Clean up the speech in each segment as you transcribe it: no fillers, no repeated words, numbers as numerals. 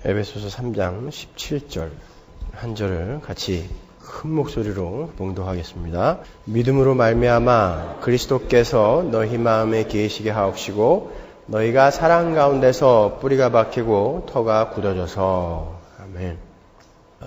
에베소서 3장 17절 한 절을 같이 큰 목소리로 봉독하겠습니다. 믿음으로 말미암아 그리스도께서 너희 마음에 계시게 하옵시고 너희가 사랑 가운데서 뿌리가 박히고 터가 굳어져서. 아멘.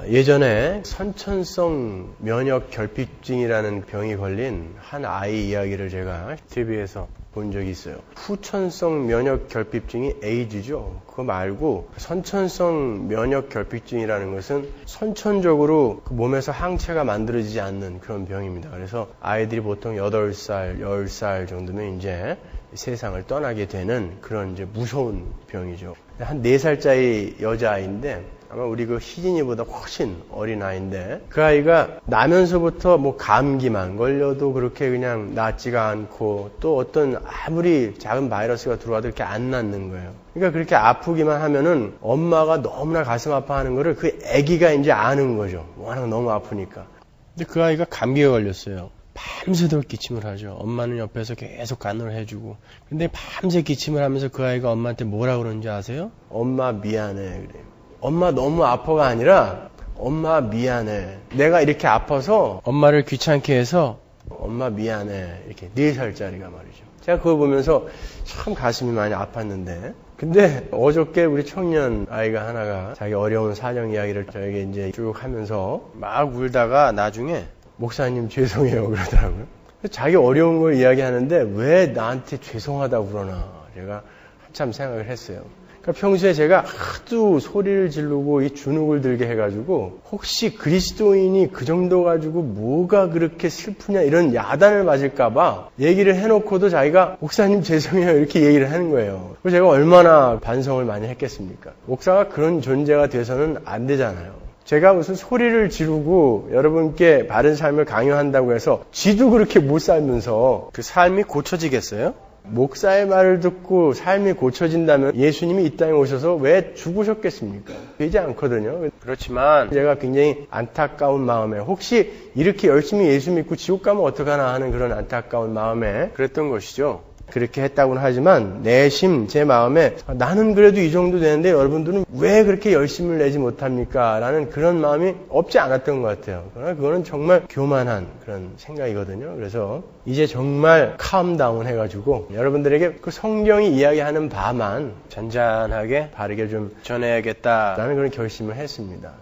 예전에 선천성 면역 결핍증이라는 병이 걸린 한 아이 이야기를 제가 TV에서 본 적이 있어요. 후천성 면역 결핍증이 에이즈죠. 그거 말고 선천성 면역 결핍증이라는 것은 선천적으로 그 몸에서 항체가 만들어지지 않는 그런 병입니다. 그래서 아이들이 보통 8살, 10살 정도면 이제 세상을 떠나게 되는 그런 이제 무서운 병이죠. 한 4살짜리 여자아이인데 아마 우리 그 희진이보다 훨씬 어린 아이인데 그 아이가 나면서부터 뭐 감기만 걸려도 그렇게 그냥 낫지가 않고 또 어떤 아무리 작은 바이러스가 들어와도 이렇게 안 낫는 거예요. 그러니까 그렇게 아프기만 하면은 엄마가 너무나 가슴 아파하는 거를 그 아기가 이제 아는 거죠. 워낙 너무 아프니까. 근데 그 아이가 감기에 걸렸어요. 밤새도록 기침을 하죠. 엄마는 옆에서 계속 간호를 해주고. 근데 밤새 기침을 하면서 그 아이가 엄마한테 뭐라 그러는지 아세요? 엄마 미안해 그래요. 엄마 너무 아파가 아니라 엄마 미안해. 내가 이렇게 아파서 엄마를 귀찮게 해서 엄마 미안해. 이렇게 4살짜리가 말이죠. 제가 그걸 보면서 참 가슴이 많이 아팠는데 근데 어저께 우리 청년 아이가 하나가 자기 어려운 사정 이야기를 저에게 이제 쭉 하면서 막 울다가 나중에 목사님 죄송해요 그러더라고요. 자기 어려운 걸 이야기하는데 왜 나한테 죄송하다고 그러나 제가 한참 생각을 했어요. 그러니까 평소에 제가 하도 소리를 지르고 이 주눅을 들게 해가지고 혹시 그리스도인이 그 정도 가지고 뭐가 그렇게 슬프냐 이런 야단을 맞을까봐 얘기를 해놓고도 자기가 목사님 죄송해요 이렇게 얘기를 하는 거예요. 그래서 제가 얼마나 반성을 많이 했겠습니까? 목사가 그런 존재가 돼서는 안 되잖아요. 제가 무슨 소리를 지르고 여러분께 바른 삶을 강요한다고 해서 지도 그렇게 못 살면서 그 삶이 고쳐지겠어요? 목사의 말을 듣고 삶이 고쳐진다면 예수님이 이 땅에 오셔서 왜 죽으셨겠습니까? 되지 않거든요. 그렇지만 제가 굉장히 안타까운 마음에 혹시 이렇게 열심히 예수 믿고 지옥 가면 어떡하나 하는 그런 안타까운 마음에 그랬던 것이죠. 그렇게 했다고는 하지만 내심 제 마음에 나는 그래도 이 정도 되는데 여러분들은 왜 그렇게 열심을 내지 못합니까? 라는 그런 마음이 없지 않았던 것 같아요. 그러나 그거는 정말 교만한 그런 생각이거든요. 그래서 이제 정말 캄다운 해가지고 여러분들에게 그 성경이 이야기하는 바만 잔잔하게 바르게 좀 전해야겠다라는 그런 결심을 했습니다.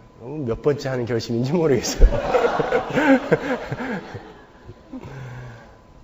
몇 번째 하는 결심인지 모르겠어요.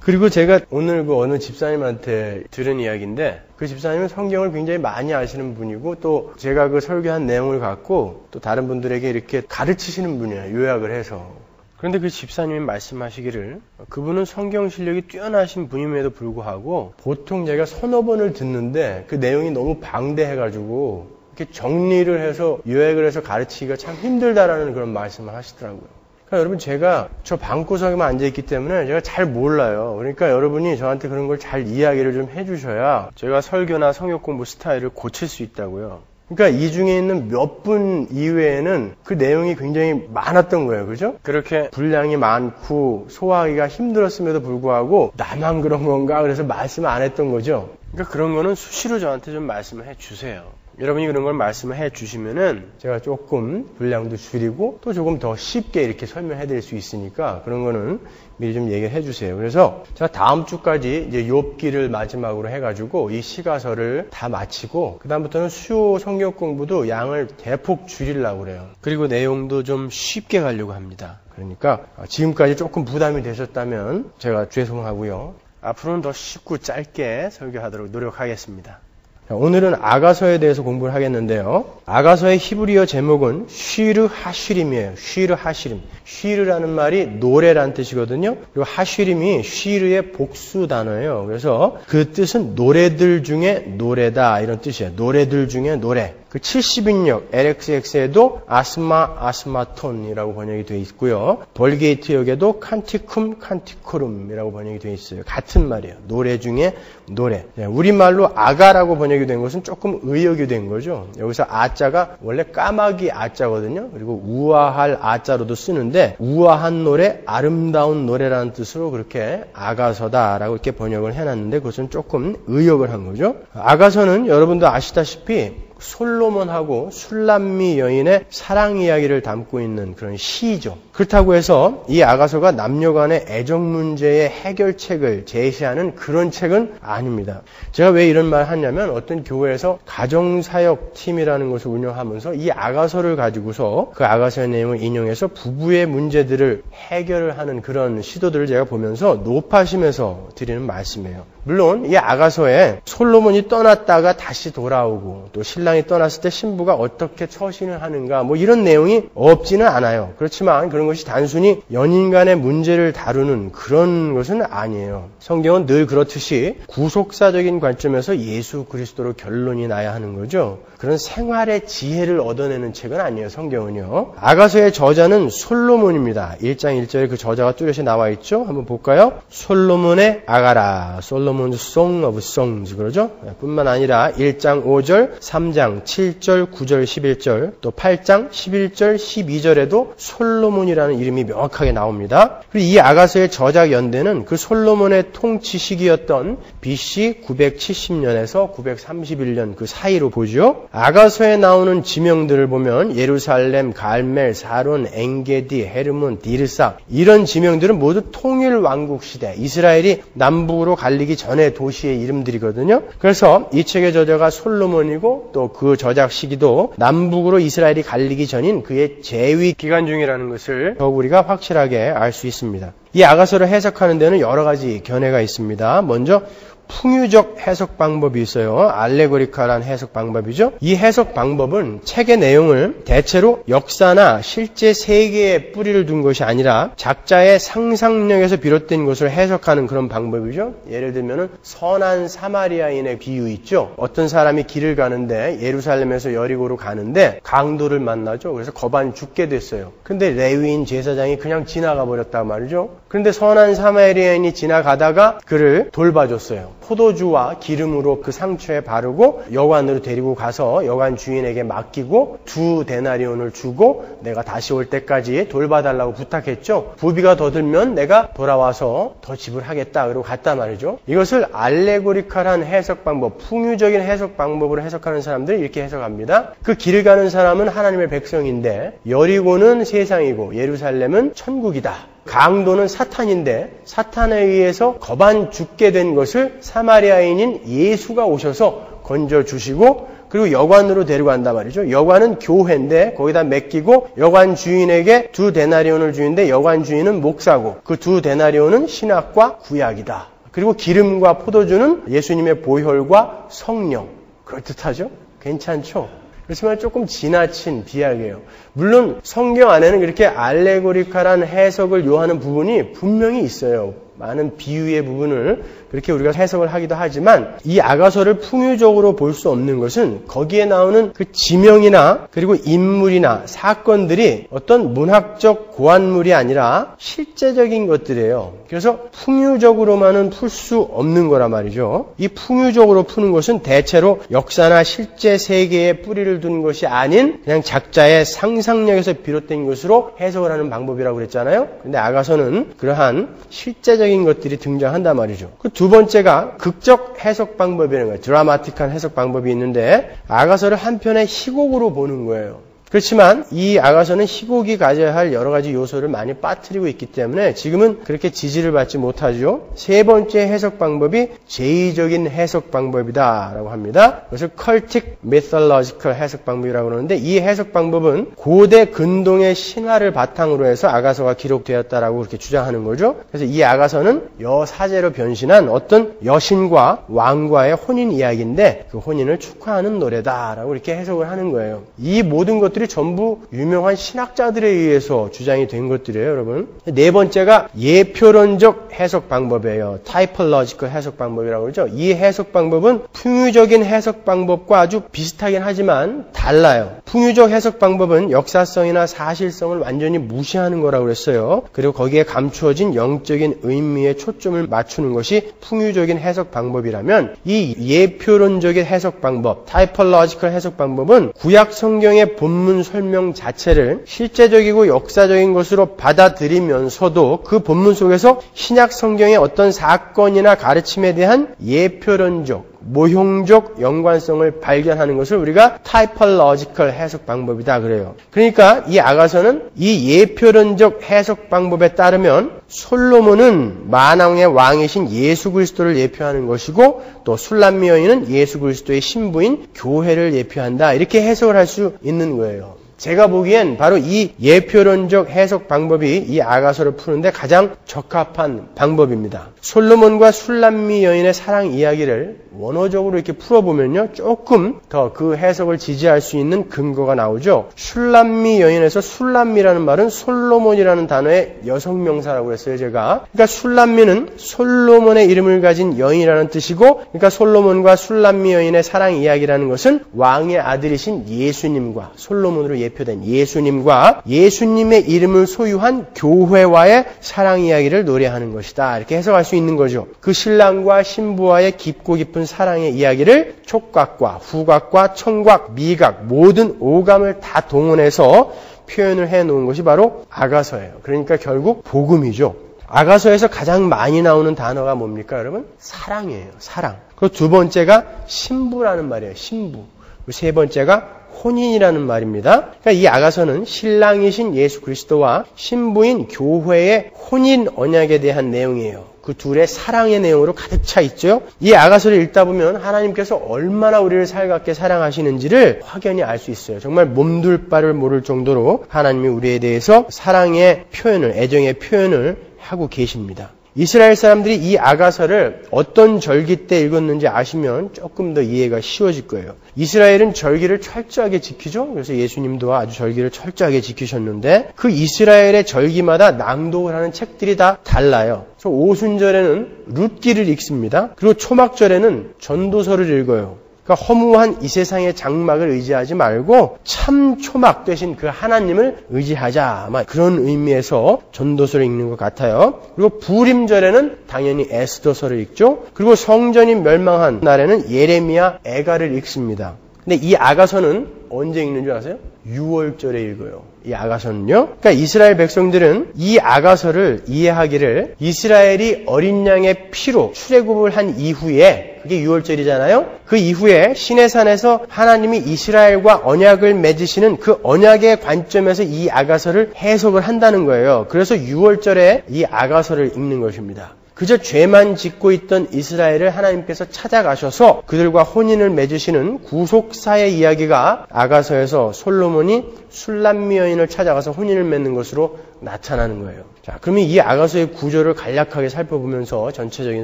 그리고 제가 오늘 그 어느 집사님한테 들은 이야기인데 그 집사님은 성경을 굉장히 많이 아시는 분이고 또 제가 그 설교한 내용을 갖고 또 다른 분들에게 이렇게 가르치시는 분이에요. 요약을 해서. 그런데 그 집사님이 말씀하시기를 그분은 성경 실력이 뛰어나신 분임에도 불구하고 보통 제가 서너 번을 듣는데 그 내용이 너무 방대해가지고 이렇게 정리를 해서 요약을 해서 가르치기가 참 힘들다라는 그런 말씀을 하시더라고요. 그러니까 여러분 제가 저 방구석에만 앉아있기 때문에 제가 잘 몰라요. 그러니까 여러분이 저한테 그런 걸 잘 이야기를 좀 해주셔야 제가 설교나 성역 공부 스타일을 고칠 수 있다고요. 그러니까 이 중에 있는 몇 분 이외에는 그 내용이 굉장히 많았던 거예요. 그죠? 그렇게 분량이 많고 소화하기가 힘들었음에도 불구하고 나만 그런 건가 그래서 말씀 안 했던 거죠. 그러니까 그런 거는 수시로 저한테 좀 말씀을 해주세요. 여러분이 그런 걸 말씀을 해 주시면은 제가 조금 분량도 줄이고 또 조금 더 쉽게 이렇게 설명해 드릴 수 있으니까 그런 거는 미리 좀 얘기를 해 주세요. 그래서 제가 다음 주까지 이제 욥기를 마지막으로 해가지고 이 시가서를 다 마치고 그다음부터는 수요 성경 공부도 양을 대폭 줄이려고 그래요. 그리고 내용도 좀 쉽게 가려고 합니다. 그러니까 지금까지 조금 부담이 되셨다면 제가 죄송하고요. 앞으로는 더 쉽고 짧게 설교하도록 노력하겠습니다. 오늘은 아가서에 대해서 공부를 하겠는데요. 아가서의 히브리어 제목은 쉬르 하쉬림이에요. 쉬르 하쉬림. 쉬르라는 말이 노래란 뜻이거든요. 그리고 하쉬림이 쉬르의 복수 단어예요. 그래서 그 뜻은 노래들 중에 노래다 이런 뜻이에요. 노래들 중에 노래. 그 70인역 LXX에도 아스마톤이라고 번역이 되어 있고요. 벌게이트역에도 칸티쿰 칸티코름이라고 번역이 되어 있어요. 같은 말이에요. 노래 중에 노래. 우리말로 아가라고 번역이 된 것은 조금 의역이 된 거죠. 여기서 아자가 원래 까마귀 아자거든요. 그리고 우아할 아자로도 쓰는데 우아한 노래, 아름다운 노래라는 뜻으로 그렇게 아가서다라고 이렇게 번역을 해놨는데 그것은 조금 의역을 한 거죠. 아가서는 여러분도 아시다시피 솔로몬하고 술람미 여인의 사랑 이야기를 담고 있는 그런 시죠. 그렇다고 해서 이 아가서가 남녀 간의 애정 문제의 해결책을 제시하는 그런 책은 아닙니다. 제가 왜 이런 말 하냐면 어떤 교회에서 가정사역 팀이라는 것을 운영하면서 이 아가서를 가지고서 그 아가서의 내용을 인용해서 부부의 문제들을 해결을 하는 그런 시도들을 제가 보면서 높아심에서 드리는 말씀이에요. 물론 이 아가서에 솔로몬이 떠났다가 다시 돌아오고 또 신랑이 떠났을 때 신부가 어떻게 처신을 하는가 뭐 이런 내용이 없지는 않아요. 그렇지만 그런 것이 단순히 연인 간의 문제를 다루는 그런 것은 아니에요. 성경은 늘 그렇듯이 구속사적인 관점에서 예수 그리스도로 결론이 나야 하는 거죠. 그런 생활의 지혜를 얻어내는 책은 아니에요. 성경은요. 아가서의 저자는 솔로몬입니다. 1장 1절에 그 저자가 뚜렷이 나와 있죠. 한번 볼까요? 솔로몬의 아가라, 솔로몬's Song of Songs 그러죠. 뿐만 아니라 1장 5절, 3장 7절, 9절, 11절, 또 8장 11절, 12절에도 솔로몬이라는 이름이 명확하게 나옵니다. 그리고 이 아가서의 저작 연대는 그 솔로몬의 통치 시기였던 BC 970년에서 931년 그 사이로 보죠. 아가서에 나오는 지명들을 보면 예루살렘, 갈멜, 사론, 엥게디, 헤르몬, 디르사 이런 지명들은 모두 통일 왕국 시대, 이스라엘이 남북으로 갈리기 전의 도시의 이름들이거든요. 그래서 이 책의 저자가 솔로몬이고 또 그 저작 시기도 남북으로 이스라엘이 갈리기 전인 그의 재위 기간 중이라는 것을 더욱 우리가 확실하게 알 수 있습니다. 이 아가서를 해석하는 데는 여러 가지 견해가 있습니다. 먼저 풍유적 해석 방법이 있어요. 알레고리카란 해석 방법이죠. 이 해석 방법은 책의 내용을 대체로 역사나 실제 세계에 뿌리를 둔 것이 아니라 작자의 상상력에서 비롯된 것을 해석하는 그런 방법이죠. 예를 들면 선한 사마리아인의 비유 있죠. 어떤 사람이 길을 가는데 예루살렘에서 여리고로 가는데 강도를 만나죠. 그래서 거반 죽게 됐어요. 근데 레위인 제사장이 그냥 지나가 버렸단 말이죠. 그런데 선한 사마리아인이 지나가다가 그를 돌봐줬어요. 포도주와 기름으로 그 상처에 바르고 여관으로 데리고 가서 여관 주인에게 맡기고 2 데나리온을 주고 내가 다시 올 때까지 돌봐달라고 부탁했죠. 부비가 더 들면 내가 돌아와서 더 지불하겠다. 그러고 갔단 말이죠. 이것을 알레고리칼한 해석 방법, 풍유적인 해석 방법으로 해석하는 사람들이 이렇게 해석합니다. 그 길을 가는 사람은 하나님의 백성인데 여리고는 세상이고 예루살렘은 천국이다. 강도는 사탄인데 사탄에 의해서 거반 죽게 된 것을 사마리아인인 예수가 오셔서 건져주시고 그리고 여관으로 데려간단 말이죠. 여관은 교회인데 거기다 맡기고 여관 주인에게 2 데나리온을 주는데 여관 주인은 목사고 그 2 데나리온은 신학과 구약이다. 그리고 기름과 포도주는 예수님의 보혈과 성령. 그럴듯하죠? 괜찮죠? 그렇지만 조금 지나친 비약이에요. 물론 성경 안에는 그렇게 알레고리칼한 해석을 요하는 부분이 분명히 있어요. 많은 비유의 부분을 그렇게 우리가 해석을 하기도 하지만 이 아가서를 풍유적으로 볼 수 없는 것은 거기에 나오는 그 지명이나 그리고 인물이나 사건들이 어떤 문학적 고안물이 아니라 실제적인 것들이에요. 그래서 풍유적으로만은 풀 수 없는 거란 말이죠. 이 풍유적으로 푸는 것은 대체로 역사나 실제 세계에 뿌리를 둔 것이 아닌 그냥 작자의 상상력에서 비롯된 것으로 해석을 하는 방법이라고 그랬잖아요. 근데 아가서는 그러한 실제적인 것들이 등장한단 말이죠. 그 두 번째가 극적 해석 방법이라는 거예요. 드라마틱한 해석 방법이 있는데 아가서를 한편의 희곡으로 보는 거예요. 그렇지만 이 아가서는 희곡이 가져야 할 여러 가지 요소를 많이 빠뜨리고 있기 때문에 지금은 그렇게 지지를 받지 못하죠. 세 번째 해석 방법이 제의적인 해석 방법이다라고 합니다. 그래서 cultic mythological 해석 방법이라고 그러는데 이 해석 방법은 고대 근동의 신화를 바탕으로 해서 아가서가 기록되었다라고 그렇게 주장하는 거죠. 그래서 이 아가서는 여사제로 변신한 어떤 여신과 왕과의 혼인 이야기인데 그 혼인을 축하하는 노래다라고 이렇게 해석을 하는 거예요. 이 모든 것들이 전부 유명한 신학자들에 의해서 주장이 된 것들이에요, 여러분. 네 번째가 예표론적 해석 방법이에요. 타이폴로지컬 해석 방법이라고 그러죠. 이 해석 방법은 풍유적인 해석 방법과 아주 비슷하긴 하지만 달라요. 풍유적 해석 방법은 역사성이나 사실성을 완전히 무시하는 거라고 그랬어요. 그리고 거기에 감추어진 영적인 의미에 초점을 맞추는 것이 풍유적인 해석 방법이라면 이 예표론적인 해석 방법, 타이폴로지컬 해석 방법은 구약 성경의 본문 설명 자체를 실제적이고 역사적인 것으로 받아들이면서도 그 본문 속에서 신약 성경의 어떤 사건이나 가르침에 대한 예표론적, 모형적 연관성을 발견하는 것을 우리가 타이폴로지컬 해석 방법이다 그래요. 그러니까 이 아가서는 이 예표론적 해석 방법에 따르면 솔로몬은 만왕의 왕이신 예수 그리스도를 예표하는 것이고 또 술람미 여인은 예수 그리스도의 신부인 교회를 예표한다. 이렇게 해석을 할 수 있는 거예요. 제가 보기엔 바로 이 예표론적 해석 방법이 이 아가서를 푸는데 가장 적합한 방법입니다. 솔로몬과 술람미 여인의 사랑 이야기를 원어적으로 이렇게 풀어보면요, 조금 더 그 해석을 지지할 수 있는 근거가 나오죠. 술람미 여인에서 술람미라는 말은 솔로몬이라는 단어의 여성명사라고 했어요, 제가. 그러니까 술람미는 솔로몬의 이름을 가진 여인이라는 뜻이고, 그러니까 솔로몬과 술람미 여인의 사랑 이야기라는 것은 왕의 아들이신 예수님과 솔로몬으로 예표된 예수님과 예수님의 이름을 소유한 교회와의 사랑 이야기를 노래하는 것이다. 이렇게 해석할 수 있는 거죠. 그 신랑과 신부와의 깊고 깊은 사랑의 이야기를 촉각과 후각과 청각, 미각 모든 오감을 다 동원해서 표현을 해놓은 것이 바로 아가서예요. 그러니까 결국 복음이죠. 아가서에서 가장 많이 나오는 단어가 뭡니까, 여러분? 사랑이에요. 사랑. 그리고 두 번째가 신부라는 말이에요. 신부. 세 번째가 혼인이라는 말입니다. 그러니까 이 아가서는 신랑이신 예수 그리스도와 신부인 교회의 혼인 언약에 대한 내용이에요. 그 둘의 사랑의 내용으로 가득 차 있죠. 이 아가서를 읽다 보면 하나님께서 얼마나 우리를 살갑게 사랑하시는지를 확연히 알 수 있어요. 정말 몸둘 바를 모를 정도로 하나님이 우리에 대해서 사랑의 표현을, 애정의 표현을 하고 계십니다. 이스라엘 사람들이 이 아가서를 어떤 절기 때 읽었는지 아시면 조금 더 이해가 쉬워질 거예요. 이스라엘은 절기를 철저하게 지키죠. 그래서 예수님도 아주 절기를 철저하게 지키셨는데 그 이스라엘의 절기마다 낭독을 하는 책들이 다 달라요. 그래서 오순절에는 룻기를 읽습니다. 그리고 초막절에는 전도서를 읽어요. 그러니까 허무한 이 세상의 장막을 의지하지 말고 참 초막 되신 그 하나님을 의지하자. 그런 의미에서 전도서를 읽는 것 같아요. 그리고 부림절에는 당연히 에스더서를 읽죠. 그리고 성전이 멸망한 날에는 예레미야, 애가를 읽습니다. 근데 이 아가서는 언제 읽는 줄 아세요? 6월절에 읽어요. 이 아가서는요. 그러니까 이스라엘 백성들은 이 아가서를 이해하기를 이스라엘이 어린 양의 피로 출애굽을 한 이후에 그게 6월절이잖아요. 그 이후에 시내산에서 하나님이 이스라엘과 언약을 맺으시는 그 언약의 관점에서 이 아가서를 해석을 한다는 거예요. 그래서 6월절에 이 아가서를 읽는 것입니다. 그저 죄만 짓고 있던 이스라엘을 하나님께서 찾아가셔서 그들과 혼인을 맺으시는 구속사의 이야기가 아가서에서 솔로몬이 술람미 여인을 찾아가서 혼인을 맺는 것으로 나타나는 거예요. 자, 그러면 이 아가서의 구조를 간략하게 살펴보면서 전체적인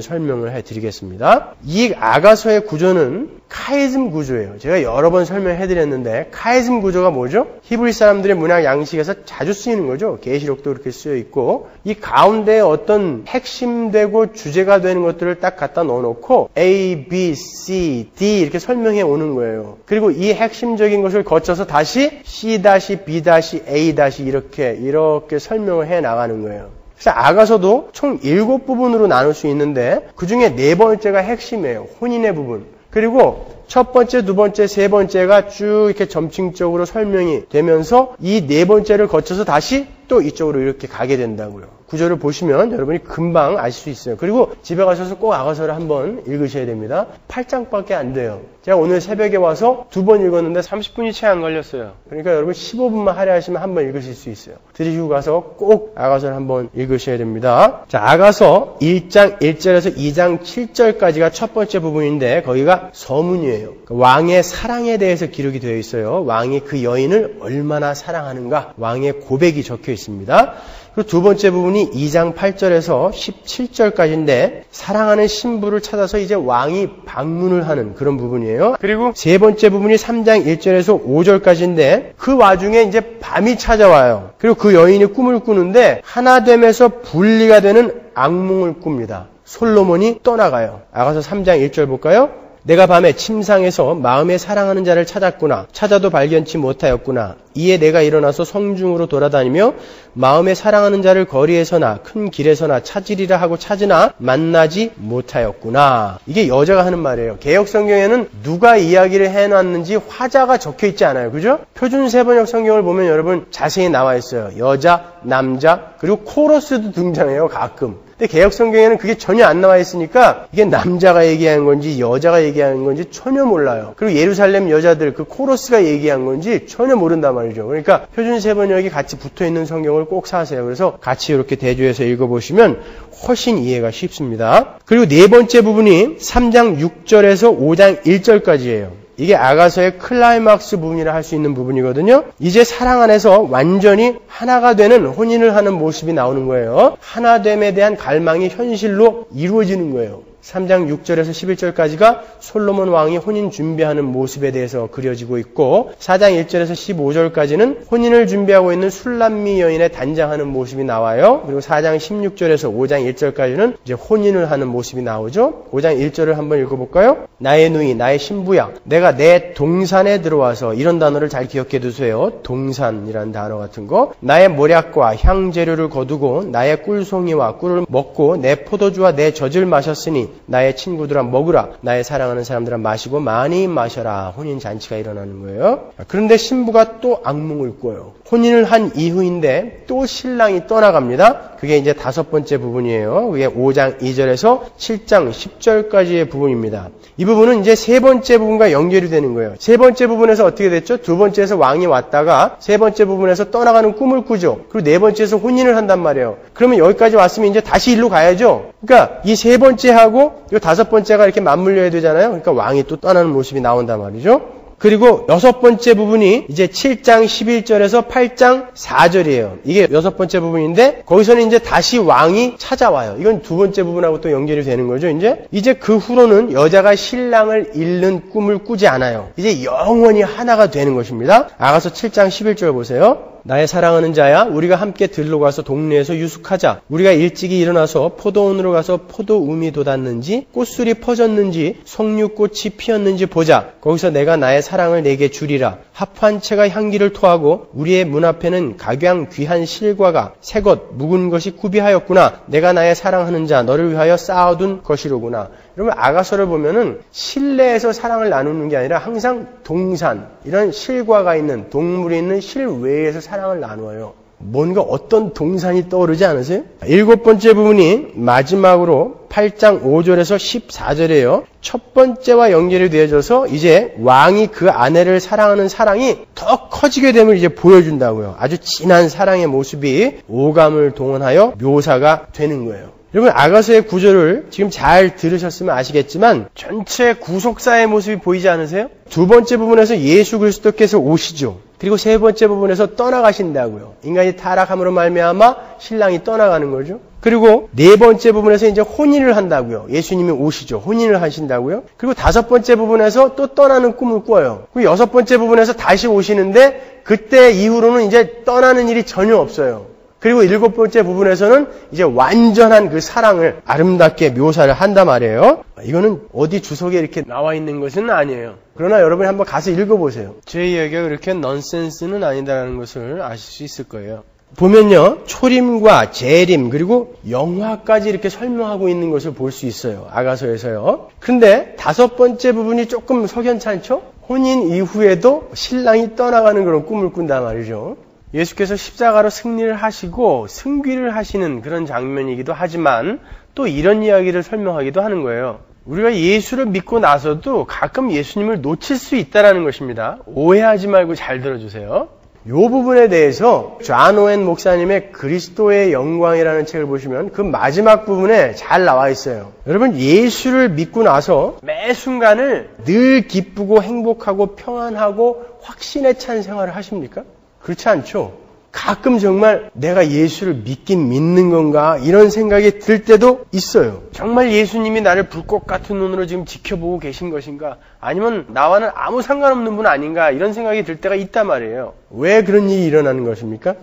설명을 해드리겠습니다. 이 아가서의 구조는 카이즘 구조예요. 제가 여러 번 설명해드렸는데 카이즘 구조가 뭐죠? 히브리 사람들의 문학 양식에서 자주 쓰이는 거죠. 계시록도 그렇게 쓰여 있고 이 가운데에 어떤 핵심되고 주제가 되는 것들을 딱 갖다 넣어놓고 A, B, C, D 이렇게 설명해 오는 거예요. 그리고 이 핵심적인 것을 거쳐서 다시 C, B, A 이렇게 설명을 해 나가는 거예요. 그래서 아가서도 총 7부분으로 나눌 수 있는데 그 중에 4번째가 핵심이에요. 혼인의 부분. 그리고 첫 번째, 두 번째, 세 번째가 쭉 이렇게 점층적으로 설명이 되면서 이 4번째를 거쳐서 다시 또 이쪽으로 이렇게 가게 된다고요. 구조를 보시면 여러분이 금방 아실 수 있어요. 그리고 집에 가셔서 꼭 아가서를 한번 읽으셔야 됩니다. 8장밖에 안 돼요. 제가 오늘 새벽에 와서 2번 읽었는데 30분이 채 안 걸렸어요. 그러니까 여러분 15분만 할애하시면 한번 읽으실 수 있어요. 들으시고 가서 꼭 아가서를 한번 읽으셔야 됩니다. 자, 아가서 1장 1절에서 2장 7절까지가 첫 번째 부분인데 거기가 서문이에요. 왕의 사랑에 대해서 기록이 되어 있어요. 왕이 그 여인을 얼마나 사랑하는가 왕의 고백이 적혀 있습니다. 그리고 두 번째 부분이 2장 8절에서 17절까지인데 사랑하는 신부를 찾아서 이제 왕이 방문을 하는 그런 부분이에요. 그리고 세 번째 부분이 3장 1절에서 5절까지인데 그 와중에 이제 밤이 찾아와요. 그리고 그 여인이 꿈을 꾸는데 하나됨에서 분리가 되는 악몽을 꿉니다. 솔로몬이 떠나가요. 아가서 3장 1절 볼까요? 내가 밤에 침상에서 마음에 사랑하는 자를 찾았구나. 찾아도 발견치 못하였구나. 이에 내가 일어나서 성중으로 돌아다니며 마음에 사랑하는 자를 거리에서나 큰 길에서나 찾으리라 하고 찾으나 만나지 못하였구나. 이게 여자가 하는 말이에요. 개역 성경에는 누가 이야기를 해놨는지 화자가 적혀 있지 않아요. 그죠? 표준 세번역 성경을 보면 여러분 자세히 나와 있어요. 여자, 남자, 그리고 코러스도 등장해요. 가끔. 근데 개역 성경에는 그게 전혀 안 나와 있으니까 이게 남자가 얘기한 건지 여자가 얘기한 건지 전혀 몰라요. 그리고 예루살렘 여자들 그 코러스가 얘기한 건지 전혀 모른단 말이죠. 그러니까 표준 세번역이 같이 붙어 있는 성경을 꼭 사세요. 그래서 같이 이렇게 대조해서 읽어보시면 훨씬 이해가 쉽습니다. 그리고 네 번째 부분이 3장 6절에서 5장 1절까지예요. 이게 아가서의 클라이막스 부분이라 할 수 있는 부분이거든요. 이제 사랑 안에서 완전히 하나가 되는 혼인을 하는 모습이 나오는 거예요. 하나됨에 대한 갈망이 현실로 이루어지는 거예요. 3장 6절에서 11절까지가 솔로몬 왕이 혼인 준비하는 모습에 대해서 그려지고 있고 4장 1절에서 15절까지는 혼인을 준비하고 있는 술람미 여인의 단장하는 모습이 나와요. 그리고 4장 16절에서 5장 1절까지는 이제 혼인을 하는 모습이 나오죠. 5장 1절을 한번 읽어볼까요? 나의 누이, 나의 신부야, 내가 내 동산에 들어와서, 이런 단어를 잘 기억해 두세요. 동산이라는 단어 같은 거. 나의 모략과 향재료를 거두고 나의 꿀송이와 꿀을 먹고 내 포도주와 내 젖을 마셨으니 나의 친구들아 먹으라, 나의 사랑하는 사람들아 마시고 많이 마셔라. 혼인잔치가 일어나는 거예요. 그런데 신부가 또 악몽을 꿔요. 혼인을 한 이후인데 또 신랑이 떠나갑니다. 그게 이제 5번째 부분이에요. 그게 5장 2절에서 7장 10절까지의 부분입니다. 이 부분은 이제 3번째 부분과 연결이 되는 거예요. 3번째 부분에서 어떻게 됐죠? 2번째에서 왕이 왔다가 3번째 부분에서 떠나가는 꿈을 꾸죠. 그리고 4번째에서 혼인을 한단 말이에요. 그러면 여기까지 왔으면 이제 다시 일로 가야죠. 그러니까 이 3번째하고 이 5번째가 이렇게 맞물려야 되잖아요. 그러니까 왕이 또 떠나는 모습이 나온단 말이죠. 그리고 6번째 부분이 이제 7장 11절에서 8장 4절이에요. 이게 6번째 부분인데 거기서는 이제 다시 왕이 찾아와요. 이건 2번째 부분하고 또 연결이 되는 거죠. 이제 그 후로는 여자가 신랑을 잃는 꿈을 꾸지 않아요. 이제 영원히 하나가 되는 것입니다. 아가서 7장 11절 보세요. 나의 사랑하는 자야, 우리가 함께 들로 가서 동네에서 유숙하자. 우리가 일찍이 일어나서 포도원으로 가서 포도움이 돋았는지 꽃술이 퍼졌는지 석류꽃이 피었는지 보자. 거기서 내가 나의 사랑을 내게 주리라. 합한 채가 향기를 토하고 우리의 문 앞에는 각양 귀한 실과가 새것 묵은 것이 구비하였구나. 내가 나의 사랑하는 자 너를 위하여 쌓아둔 것이로구나. 여러분 아가서를 보면은 실내에서 사랑을 나누는 게 아니라 항상 동산, 이런 실과가 있는 동물이 있는 실외에서 사랑을 나누어요. 뭔가 어떤 동산이 떠오르지 않으세요? 7번째 부분이 마지막으로 8장 5절에서 14절이에요. 첫 번째와 연결이 되어져서 이제 왕이 그 아내를 사랑하는 사랑이 더 커지게 됨을 이제 보여준다고요. 아주 진한 사랑의 모습이 오감을 동원하여 묘사가 되는 거예요. 여러분 아가서의 구절을 지금 잘 들으셨으면 아시겠지만 전체 구속사의 모습이 보이지 않으세요? 2번째 부분에서 예수 그리스도께서 오시죠. 그리고 3번째 부분에서 떠나가신다고요. 인간이 타락함으로 말미암아 신랑이 떠나가는 거죠. 그리고 4번째 부분에서 이제 혼인을 한다고요. 예수님이 오시죠. 혼인을 하신다고요. 그리고 5번째 부분에서 또 떠나는 꿈을 꿔요. 그리고 6번째 부분에서 다시 오시는데 그때 이후로는 이제 떠나는 일이 전혀 없어요. 그리고 7번째 부분에서는 이제 완전한 그 사랑을 아름답게 묘사를 한단 말이에요. 이거는 어디 주석에 이렇게 나와 있는 것은 아니에요. 그러나 여러분이 한번 가서 읽어보세요. 제 이야기가 그렇게 넌센스는 아니다라는 것을 아실 수 있을 거예요. 보면요, 초림과 재림 그리고 영화까지 이렇게 설명하고 있는 것을 볼 수 있어요. 아가서에서요. 그런데 5번째 부분이 조금 석연찮죠? 혼인 이후에도 신랑이 떠나가는 그런 꿈을 꾼단 말이죠. 예수께서 십자가로 승리를 하시고 승귀를 하시는 그런 장면이기도 하지만 또 이런 이야기를 설명하기도 하는 거예요. 우리가 예수를 믿고 나서도 가끔 예수님을 놓칠 수 있다는 것입니다. 오해하지 말고 잘 들어주세요. 이 부분에 대해서 존 오웬 목사님의 그리스도의 영광이라는 책을 보시면 그 마지막 부분에 잘 나와 있어요. 여러분 예수를 믿고 나서 매 순간을 늘 기쁘고 행복하고 평안하고 확신에 찬 생활을 하십니까? 그렇지 않죠. 가끔 정말 내가 예수를 믿긴 믿는 건가 이런 생각이 들 때도 있어요. 정말 예수님이 나를 불꽃 같은 눈으로 지금 지켜보고 계신 것인가, 아니면 나와는 아무 상관없는 분 아닌가 이런 생각이 들 때가 있단 말이에요. 왜 그런 일이 일어나는 것입니까?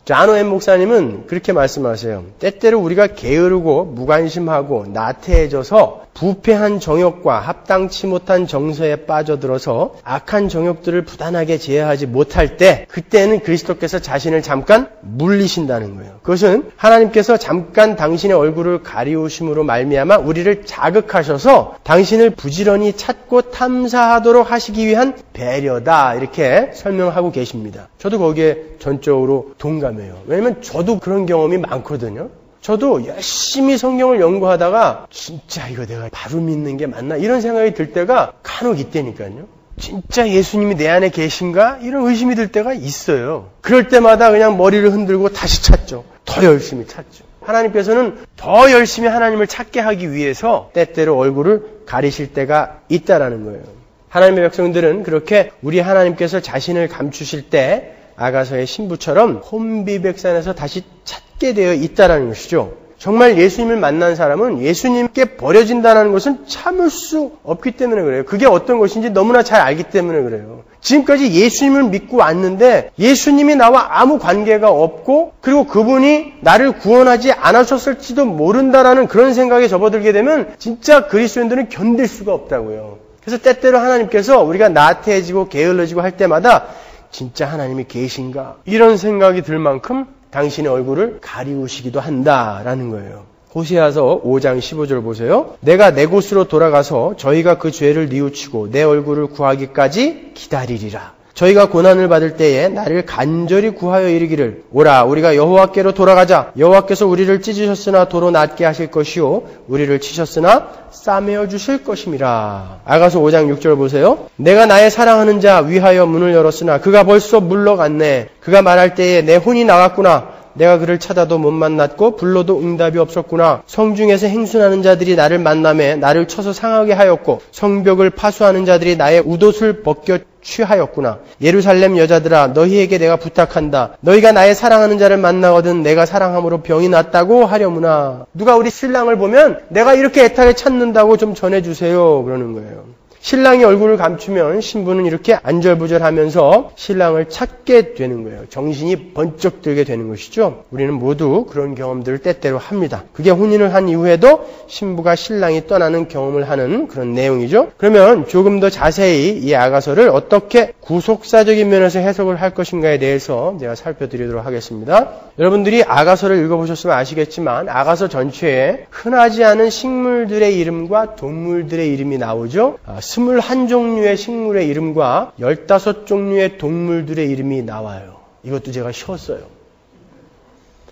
존 오웬 목사님은 그렇게 말씀하세요. 때때로 우리가 게으르고 무관심하고 나태해져서 부패한 정욕과 합당치 못한 정서에 빠져들어서 악한 정욕들을 부단하게 제어하지 못할 때 그때는 그리스도께서 자신을 잠깐 물리신다는 거예요. 그것은 하나님께서 잠깐 당신의 얼굴을 가리우심으로 말미암아 우리를 자극하셔서 당신을 부지런히 찾고 탐사하도록 하시기 위한 배려다 이렇게 설명하고 계십니다. 저도 거기에 전적으로 동감해요. 왜냐면 저도 그런 경험이 많거든요. 저도 열심히 성경을 연구하다가 진짜 이거 내가 바로 믿는 게 맞나? 이런 생각이 들 때가 간혹 있다니까요. 진짜 예수님이 내 안에 계신가? 이런 의심이 들 때가 있어요. 그럴 때마다 그냥 머리를 흔들고 다시 찾죠. 더 열심히 찾죠. 하나님께서는 더 열심히 하나님을 찾게 하기 위해서 때때로 얼굴을 가리실 때가 있다라는 거예요. 하나님의 백성들은 그렇게 우리 하나님께서 자신을 감추실 때 아가서의 신부처럼 혼비백산에서 다시 찾게 되어 있다는 것이죠. 정말 예수님을 만난 사람은 예수님께 버려진다는 것은 참을 수 없기 때문에 그래요. 그게 어떤 것인지 너무나 잘 알기 때문에 그래요. 지금까지 예수님을 믿고 왔는데 예수님이 나와 아무 관계가 없고 그리고 그분이 나를 구원하지 않으셨을지도 모른다라는 그런 생각에 접어들게 되면 진짜 그리스도인들은 견딜 수가 없다고요. 그래서 때때로 하나님께서 우리가 나태해지고 게을러지고 할 때마다 진짜 하나님이 계신가? 이런 생각이 들 만큼 당신의 얼굴을 가리우시기도 한다라는 거예요. 호세아서 5장 15절 보세요. 내가 내 곳으로 돌아가서 저희가 그 죄를 뉘우치고 내 얼굴을 구하기까지 기다리리라. 저희가 고난을 받을 때에 나를 간절히 구하여 이르기를 오라 우리가 여호와께로 돌아가자. 여호와께서 우리를 찢으셨으나 도로 낫게 하실 것이요 우리를 치셨으나 싸매어 주실 것임이라. 아가서 5장 6절 보세요. 내가 나의 사랑하는 자 위하여 문을 열었으나 그가 벌써 물러갔네. 그가 말할 때에 내 혼이 나갔구나. 내가 그를 찾아도 못 만났고 불러도 응답이 없었구나. 성중에서 행순하는 자들이 나를 만나매 나를 쳐서 상하게 하였고 성벽을 파수하는 자들이 나의 웃옷을 벗겨 취하였구나. 예루살렘 여자들아 너희에게 내가 부탁한다. 너희가 나의 사랑하는 자를 만나거든 내가 사랑함으로 병이 낫다고 하려무나. 누가 우리 신랑을 보면 내가 이렇게 애타게 찾는다고 좀 전해주세요 그러는 거예요. 신랑이 얼굴을 감추면 신부는 이렇게 안절부절하면서 신랑을 찾게 되는 거예요. 정신이 번쩍 들게 되는 것이죠. 우리는 모두 그런 경험들을 때때로 합니다. 그게 혼인을 한 이후에도 신부가 신랑이 떠나는 경험을 하는 그런 내용이죠. 그러면 조금 더 자세히 이 아가서를 어떻게 구속사적인 면에서 해석을 할 것인가에 대해서 제가 살펴드리도록 하겠습니다. 여러분들이 아가서를 읽어보셨으면 아시겠지만 아가서 전체에 흔하지 않은 식물들의 이름과 동물들의 이름이 나오죠. 21종류의 식물의 이름과 15종류의 동물들의 이름이 나와요. 이것도 제가 쉬었어요.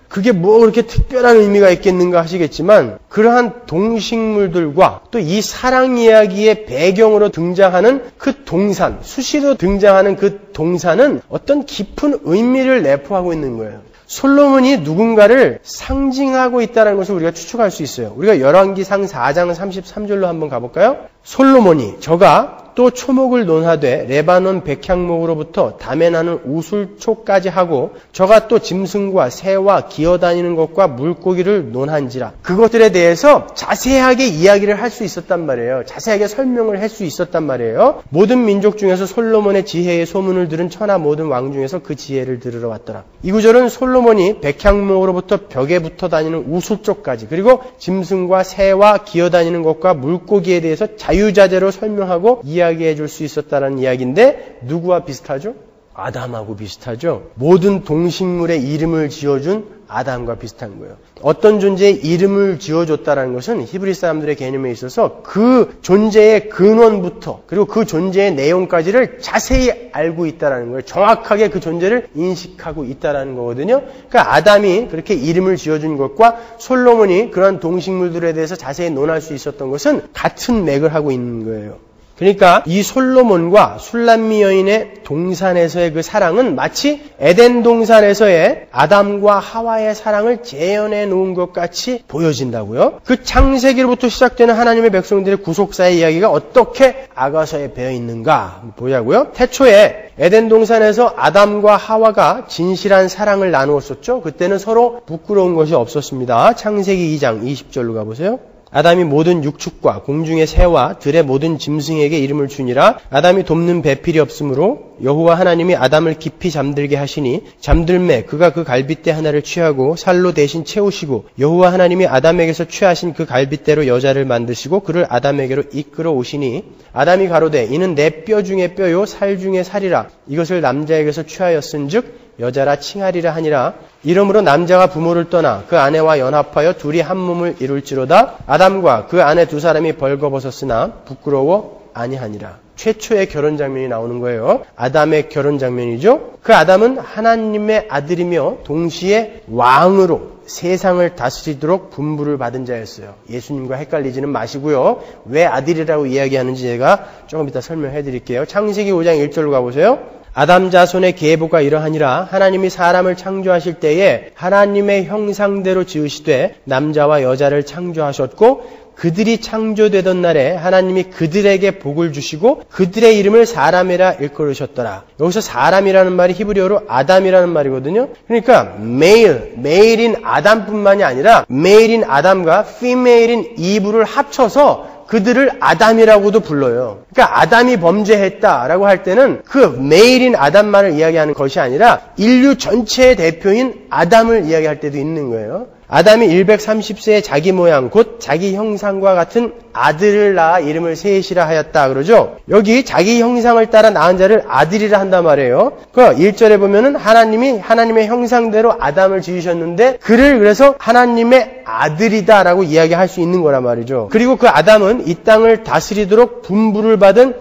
그게 뭐 그렇게 특별한 의미가 있겠는가 하시겠지만 그러한 동식물들과 또 이 사랑 이야기의 배경으로 등장하는 그 동산, 수시로 등장하는 그 동산은 어떤 깊은 의미를 내포하고 있는 거예요. 솔로몬이 누군가를 상징하고 있다는 것을 우리가 추측할 수 있어요. 우리가 열왕기상 4장 33절로 한번 가볼까요? 솔로몬이 저가 또 초목을 논하되 레바논 백향목으로부터 담에 나는 우술초까지 하고 저가 또 짐승과 새와 기어다니는 것과 물고기를 논한지라. 그것들에 대해서 자세하게 이야기를 할 수 있었단 말이에요. 자세하게 설명을 할 수 있었단 말이에요. 모든 민족 중에서 솔로몬의 지혜의 소문을 들은 천하 모든 왕 중에서 그 지혜를 들으러 왔더라. 이 구절은 솔로몬이 백향목으로부터 벽에 붙어 다니는 우술초까지 그리고 짐승과 새와 기어다니는 것과 물고기에 대해서 자유자재로 설명하고 이야기해 줄 수 있었다는 이야기인데 누구와 비슷하죠? 아담하고 비슷하죠. 모든 동식물의 이름을 지어준 아담과 비슷한 거예요. 어떤 존재의 이름을 지어줬다는 것은 히브리 사람들의 개념에 있어서 그 존재의 근원부터 그리고 그 존재의 내용까지를 자세히 알고 있다는 거예요. 정확하게 그 존재를 인식하고 있다는 거거든요. 그러니까 아담이 그렇게 이름을 지어준 것과 솔로몬이 그런 동식물들에 대해서 자세히 논할 수 있었던 것은 같은 맥을 하고 있는 거예요. 그러니까 이 솔로몬과 술람미 여인의 동산에서의 그 사랑은 마치 에덴 동산에서의 아담과 하와의 사랑을 재현해 놓은 것 같이 보여진다고요. 그 창세기로부터 시작되는 하나님의 백성들의 구속사의 이야기가 어떻게 아가서에 배어 있는가 보자고요. 태초에 에덴 동산에서 아담과 하와가 진실한 사랑을 나누었었죠. 그때는 서로 부끄러운 것이 없었습니다. 창세기 2장 20절로 가보세요. 아담이 모든 육축과 공중의 새와 들의 모든 짐승에게 이름을 주니라. 아담이 돕는 배필이 없으므로 여호와 하나님이 아담을 깊이 잠들게 하시니 잠들매 그가 그 갈빗대 하나를 취하고 살로 대신 채우시고 여호와 하나님이 아담에게서 취하신 그 갈빗대로 여자를 만드시고 그를 아담에게로 이끌어 오시니 아담이 가로되 이는 내 뼈 중에 뼈요 살 중에 살이라 이것을 남자에게서 취하였은즉 여자라 칭하리라 하니라. 이러므로 남자가 부모를 떠나 그 아내와 연합하여 둘이 한 몸을 이룰지로다. 아담과 그 아내 두 사람이 벌거벗었으나 부끄러워 아니하니라. 최초의 결혼 장면이 나오는 거예요. 아담의 결혼 장면이죠. 그 아담은 하나님의 아들이며 동시에 왕으로 세상을 다스리도록 분부를 받은 자였어요. 예수님과 헷갈리지는 마시고요. 왜 아들이라고 이야기하는지 제가 조금 이따 설명해 드릴게요. 창세기 5장 1절로 가보세요. 아담 자손의 계보가 이러하니라. 하나님이 사람을 창조하실 때에 하나님의 형상대로 지으시되 남자와 여자를 창조하셨고 그들이 창조되던 날에 하나님이 그들에게 복을 주시고 그들의 이름을 사람이라 일컬으셨더라. 여기서 사람이라는 말이 히브리어로 아담이라는 말이거든요. 그러니까 메일인 아담뿐만이 아니라 메일인 아담과 피메일인 이브를 합쳐서 그들을 아담이라고도 불러요. 그러니까 아담이 범죄했다라고 할 때는 그 메일인 아담만을 이야기하는 것이 아니라 인류 전체의 대표인 아담을 이야기할 때도 있는 거예요. 아담이 130세에 자기 모양 곧 자기 형상과 같은 아들을 낳아 이름을 셋이라 하였다 그러죠. 여기 자기 형상을 따라 낳은 자를 아들이라 한단 말이에요. 그 1절에 보면은 하나님이 하나님의 형상대로 아담을 지으셨는데 그를 그래서 하나님의 아들이다라고 이야기할 수 있는 거란 말이죠. 그리고 그 아담은 이 땅을 다스리도록 분부를 받은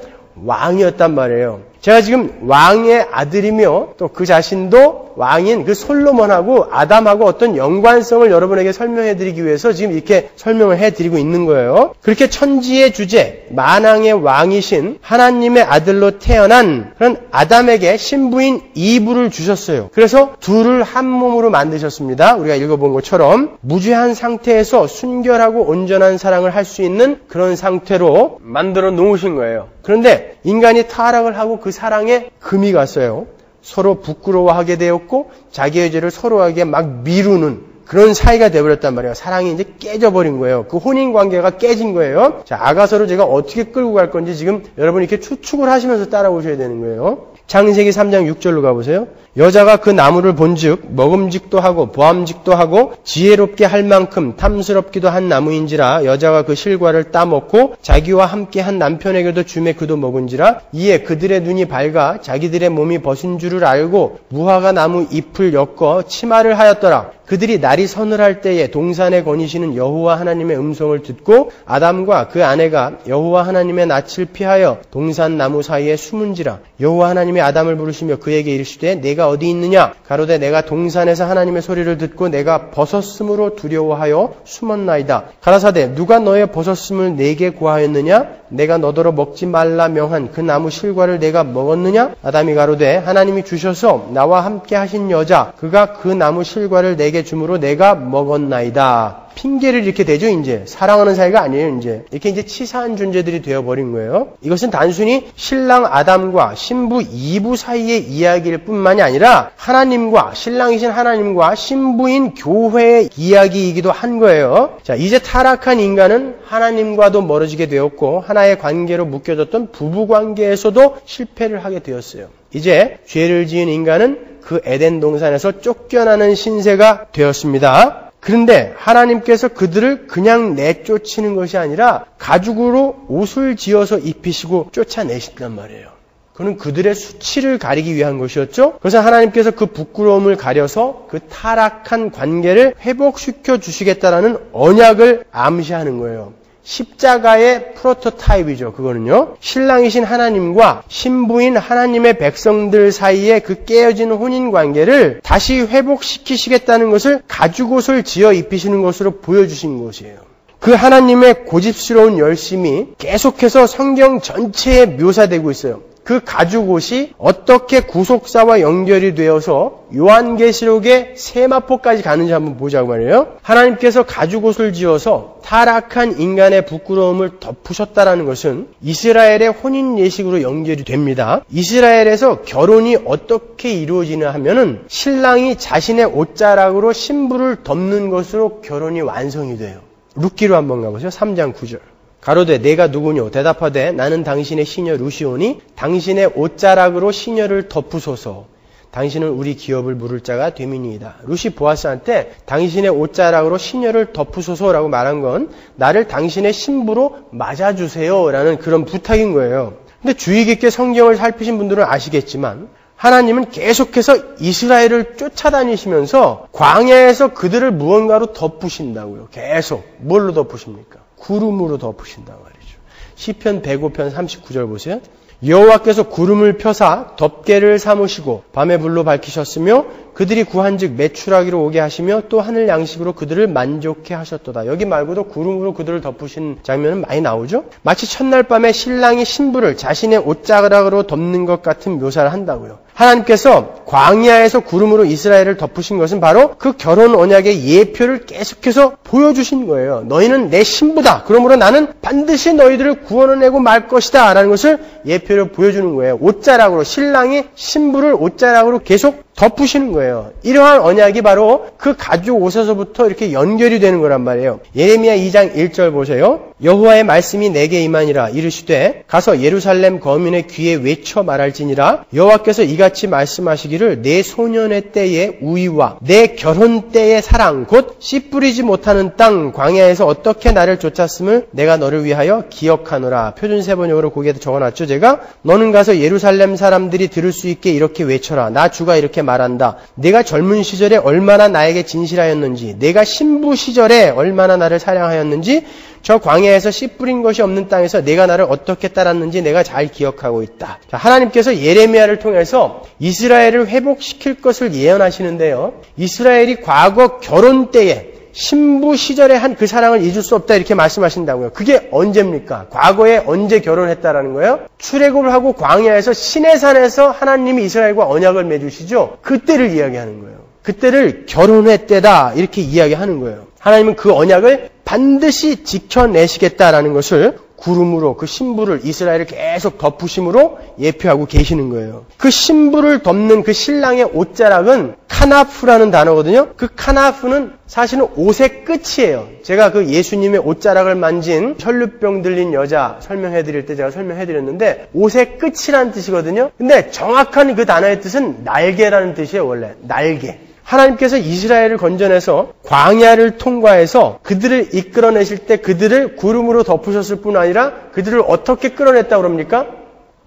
왕이었단 말이에요. 제가 지금 왕의 아들이며 또 그 자신도 왕인 그 솔로몬하고 아담하고 어떤 연관성을 여러분에게 설명해드리기 위해서 지금 이렇게 설명을 해드리고 있는 거예요. 그렇게 천지의 주제, 만왕의 왕이신 하나님의 아들로 태어난 그런 아담에게 신부인 이브를 주셨어요. 그래서 둘을 한 몸으로 만드셨습니다. 우리가 읽어본 것처럼 무죄한 상태에서 순결하고 온전한 사랑을 할 수 있는 그런 상태로 만들어 놓으신 거예요. 그런데 인간이 타락을 하고 그 사랑에 금이 갔어요. 서로 부끄러워하게 되었고 자기의 죄를 서로에게 막 미루는 그런 사이가 되어버렸단 말이에요. 사랑이 이제 깨져버린 거예요. 그 혼인관계가 깨진 거예요. 자, 아가서로 제가 어떻게 끌고 갈 건지 지금 여러분이 이렇게 추측을 하시면서 따라오셔야 되는 거예요. 창세기 3장 6절로 가보세요. 여자가 그 나무를 본즉 먹음직도 하고 보암직도 하고 지혜롭게 할 만큼 탐스럽기도 한 나무인지라 여자가 그 실과를 따먹고 자기와 함께 한 남편에게도 주매 그도 먹은지라 이에 그들의 눈이 밝아 자기들의 몸이 벗은 줄을 알고 무화과 나무 잎을 엮어 치마를 하였더라. 그들이 날이 서늘할 때에 동산에 거니시는 여호와 하나님의 음성을 듣고 아담과 그 아내가 여호와 하나님의 낯을 피하여 동산 나무 사이에 숨은지라 여호와 하나님이 아담을 부르시며 그에게 이르시되 내가 어디 있느냐 가로되 내가 동산에서 하나님의 소리를 듣고 내가 벗었음으로 두려워하여 숨었나이다. 가라사대 누가 너의 벗었음을 내게 고하였느냐 내가 너더러 먹지 말라 명한 그 나무 실과를 내가 먹었느냐 아담이 가로되 하나님이 주셔서 나와 함께 하신 여자 그가 그 나무 실과를 내게 주므로 내가 먹었나이다. 핑계를 이렇게 대죠, 이제. 사랑하는 사이가 아니에요, 이제. 이렇게 이제 치사한 존재들이 되어버린 거예요. 이것은 단순히 신랑 아담과 신부 이브 사이의 이야기일 뿐만이 아니라 하나님과, 신랑이신 하나님과 신부인 교회의 이야기이기도 한 거예요. 자, 이제 타락한 인간은 하나님과도 멀어지게 되었고, 하나의 관계로 묶여졌던 부부 관계에서도 실패를 하게 되었어요. 이제 죄를 지은 인간은 그 에덴 동산에서 쫓겨나는 신세가 되었습니다. 그런데 하나님께서 그들을 그냥 내쫓는 것이 아니라 가죽으로 옷을 지어서 입히시고 쫓아내신단 말이에요. 그는 그들의 수치를 가리기 위한 것이었죠. 그래서 하나님께서 그 부끄러움을 가려서 그 타락한 관계를 회복시켜 주시겠다라는 언약을 암시하는 거예요. 십자가의 프로토타입이죠. 그거는요. 신랑이신 하나님과 신부인 하나님의 백성들 사이에 그 깨어진 혼인관계를 다시 회복시키시겠다는 것을 가죽옷을 지어 입히시는 것으로 보여주신 것이에요. 그 하나님의 고집스러운 열심이 계속해서 성경 전체에 묘사되고 있어요. 그 가죽옷이 어떻게 구속사와 연결이 되어서 요한계시록의 세마포까지 가는지 한번 보자고 말이에요. 하나님께서 가죽옷을 지어서 타락한 인간의 부끄러움을 덮으셨다라는 것은 이스라엘의 혼인 예식으로 연결이 됩니다. 이스라엘에서 결혼이 어떻게 이루어지냐 하면은 신랑이 자신의 옷자락으로 신부를 덮는 것으로 결혼이 완성이 돼요. 룻기로 한번 가보세요. 3장 9절. 가로되 내가 누구뇨? 대답하되 나는 당신의 시녀 루시오니 당신의 옷자락으로 시녀를 덮으소서. 당신은 우리 기업을 물을 자가 됨이니이다. 룻이 보아스한테 당신의 옷자락으로 시녀를 덮으소서라고 말한 건 나를 당신의 신부로 맞아주세요라는 그런 부탁인 거예요. 근데 주의 깊게 성경을 살피신 분들은 아시겠지만 하나님은 계속해서 이스라엘을 쫓아다니시면서 광야에서 그들을 무언가로 덮으신다고요. 계속. 뭘로 덮으십니까? 구름으로 덮으신단 말이죠. 시편 105편 39절 보세요. 여호와께서 구름을 펴사 덮개를 삼으시고 밤에 불로 밝히셨으며 그들이 구한즉 매출하기로 오게 하시며 또 하늘 양식으로 그들을 만족해 하셨도다. 여기 말고도 구름으로 그들을 덮으신 장면은 많이 나오죠. 마치 첫날 밤에 신랑이 신부를 자신의 옷자락으로 덮는 것 같은 묘사를 한다고요. 하나님께서 광야에서 구름으로 이스라엘을 덮으신 것은 바로 그 결혼 언약의 예표를 계속해서 보여주신 거예요. 너희는 내 신부다. 그러므로 나는 반드시 너희들을 구원해내고 말 것이다. 라는 것을 예표를 보여주는 거예요. 옷자락으로 신랑이 신부를 옷자락으로 계속 덮으시는 거예요. 이러한 언약이 바로 그 가죽 옷에서부터 이렇게 연결이 되는 거란 말이에요. 예레미야 2장 1절 보세요. 여호와의 말씀이 내게 임하니라 이르시되 가서 예루살렘 거민의 귀에 외쳐 말할지니라 여호와께서 이같이 말씀하시기를 내 소년의 때의 우위와 내 결혼 때의 사랑 곧 씨 뿌리지 못하는 땅 광야에서 어떻게 나를 쫓았음을 내가 너를 위하여 기억하노라. 표준세 번역으로 거기에도 적어놨죠. 제가 너는 가서 예루살렘 사람들이 들을 수 있게 이렇게 외쳐라. 나 주가 이렇게 말한다. 내가 젊은 시절에 얼마나 나에게 진실하였는지 내가 신부 시절에 얼마나 나를 사랑하였는지 저 광야에서 씨 뿌린 것이 없는 땅에서 내가 나를 어떻게 따랐는지 내가 잘 기억하고 있다. 자, 하나님께서 예레미야를 통해서 이스라엘을 회복시킬 것을 예언하시는데요. 이스라엘이 과거 결혼 때에 신부 시절에 한 그 사랑을 잊을 수 없다 이렇게 말씀하신다고요. 그게 언제입니까? 과거에 언제 결혼했다라는 거예요? 출애굽을 하고 광야에서 시내산에서 하나님이 이스라엘과 언약을 맺으시죠. 그때를 이야기하는 거예요. 그때를 결혼의 때다 이렇게 이야기하는 거예요. 하나님은 그 언약을 반드시 지켜내시겠다라는 것을 구름으로 그 신부를 이스라엘을 계속 덮으심으로 예표하고 계시는 거예요. 그 신부를 덮는 그 신랑의 옷자락은 카나프라는 단어거든요. 그 카나프는 사실은 옷의 끝이에요. 제가 그 예수님의 옷자락을 만진 혈루병 들린 여자 설명해드릴 때 제가 설명해드렸는데 옷의 끝이라는 뜻이거든요. 근데 정확한 그 단어의 뜻은 날개라는 뜻이에요. 원래 날개. 하나님께서 이스라엘을 건져내서 광야를 통과해서 그들을 이끌어내실 때 그들을 구름으로 덮으셨을 뿐 아니라 그들을 어떻게 끌어냈다고 그럽니까?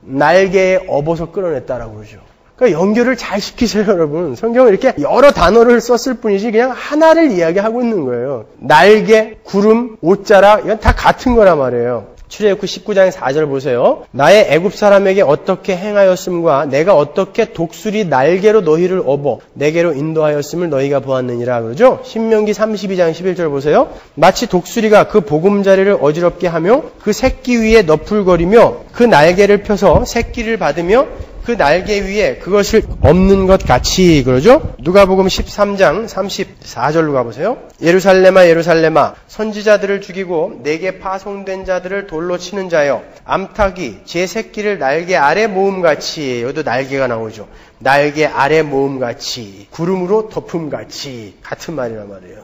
날개에 업어서 끌어냈다라고 그러죠. 그러니까 연결을 잘 시키세요, 여러분. 성경은 이렇게 여러 단어를 썼을 뿐이지 그냥 하나를 이야기하고 있는 거예요. 날개, 구름, 옷자락 이건 다 같은 거란 말이에요. 출애굽기 19장 4절 보세요. 나의 애굽 사람에게 어떻게 행하였음과 내가 어떻게 독수리 날개로 너희를 업어 내게로 인도하였음을 너희가 보았느니라 그러죠. 신명기 32장 11절 보세요. 마치 독수리가 그 보금자리를 어지럽게 하며 그 새끼 위에 너풀거리며 그 날개를 펴서 새끼를 받으며 그 날개 위에 그것을 엎는 것 같이 그러죠. 누가복음 13장 34절로 가보세요. 예루살렘아 예루살렘아 선지자들을 죽이고 내게 파송된 자들을 돌로 치는 자여 암탉이 제 새끼를 날개 아래 모음같이 여기도 날개가 나오죠. 날개 아래 모음같이 구름으로 덮음같이 같은 말이란 말이에요.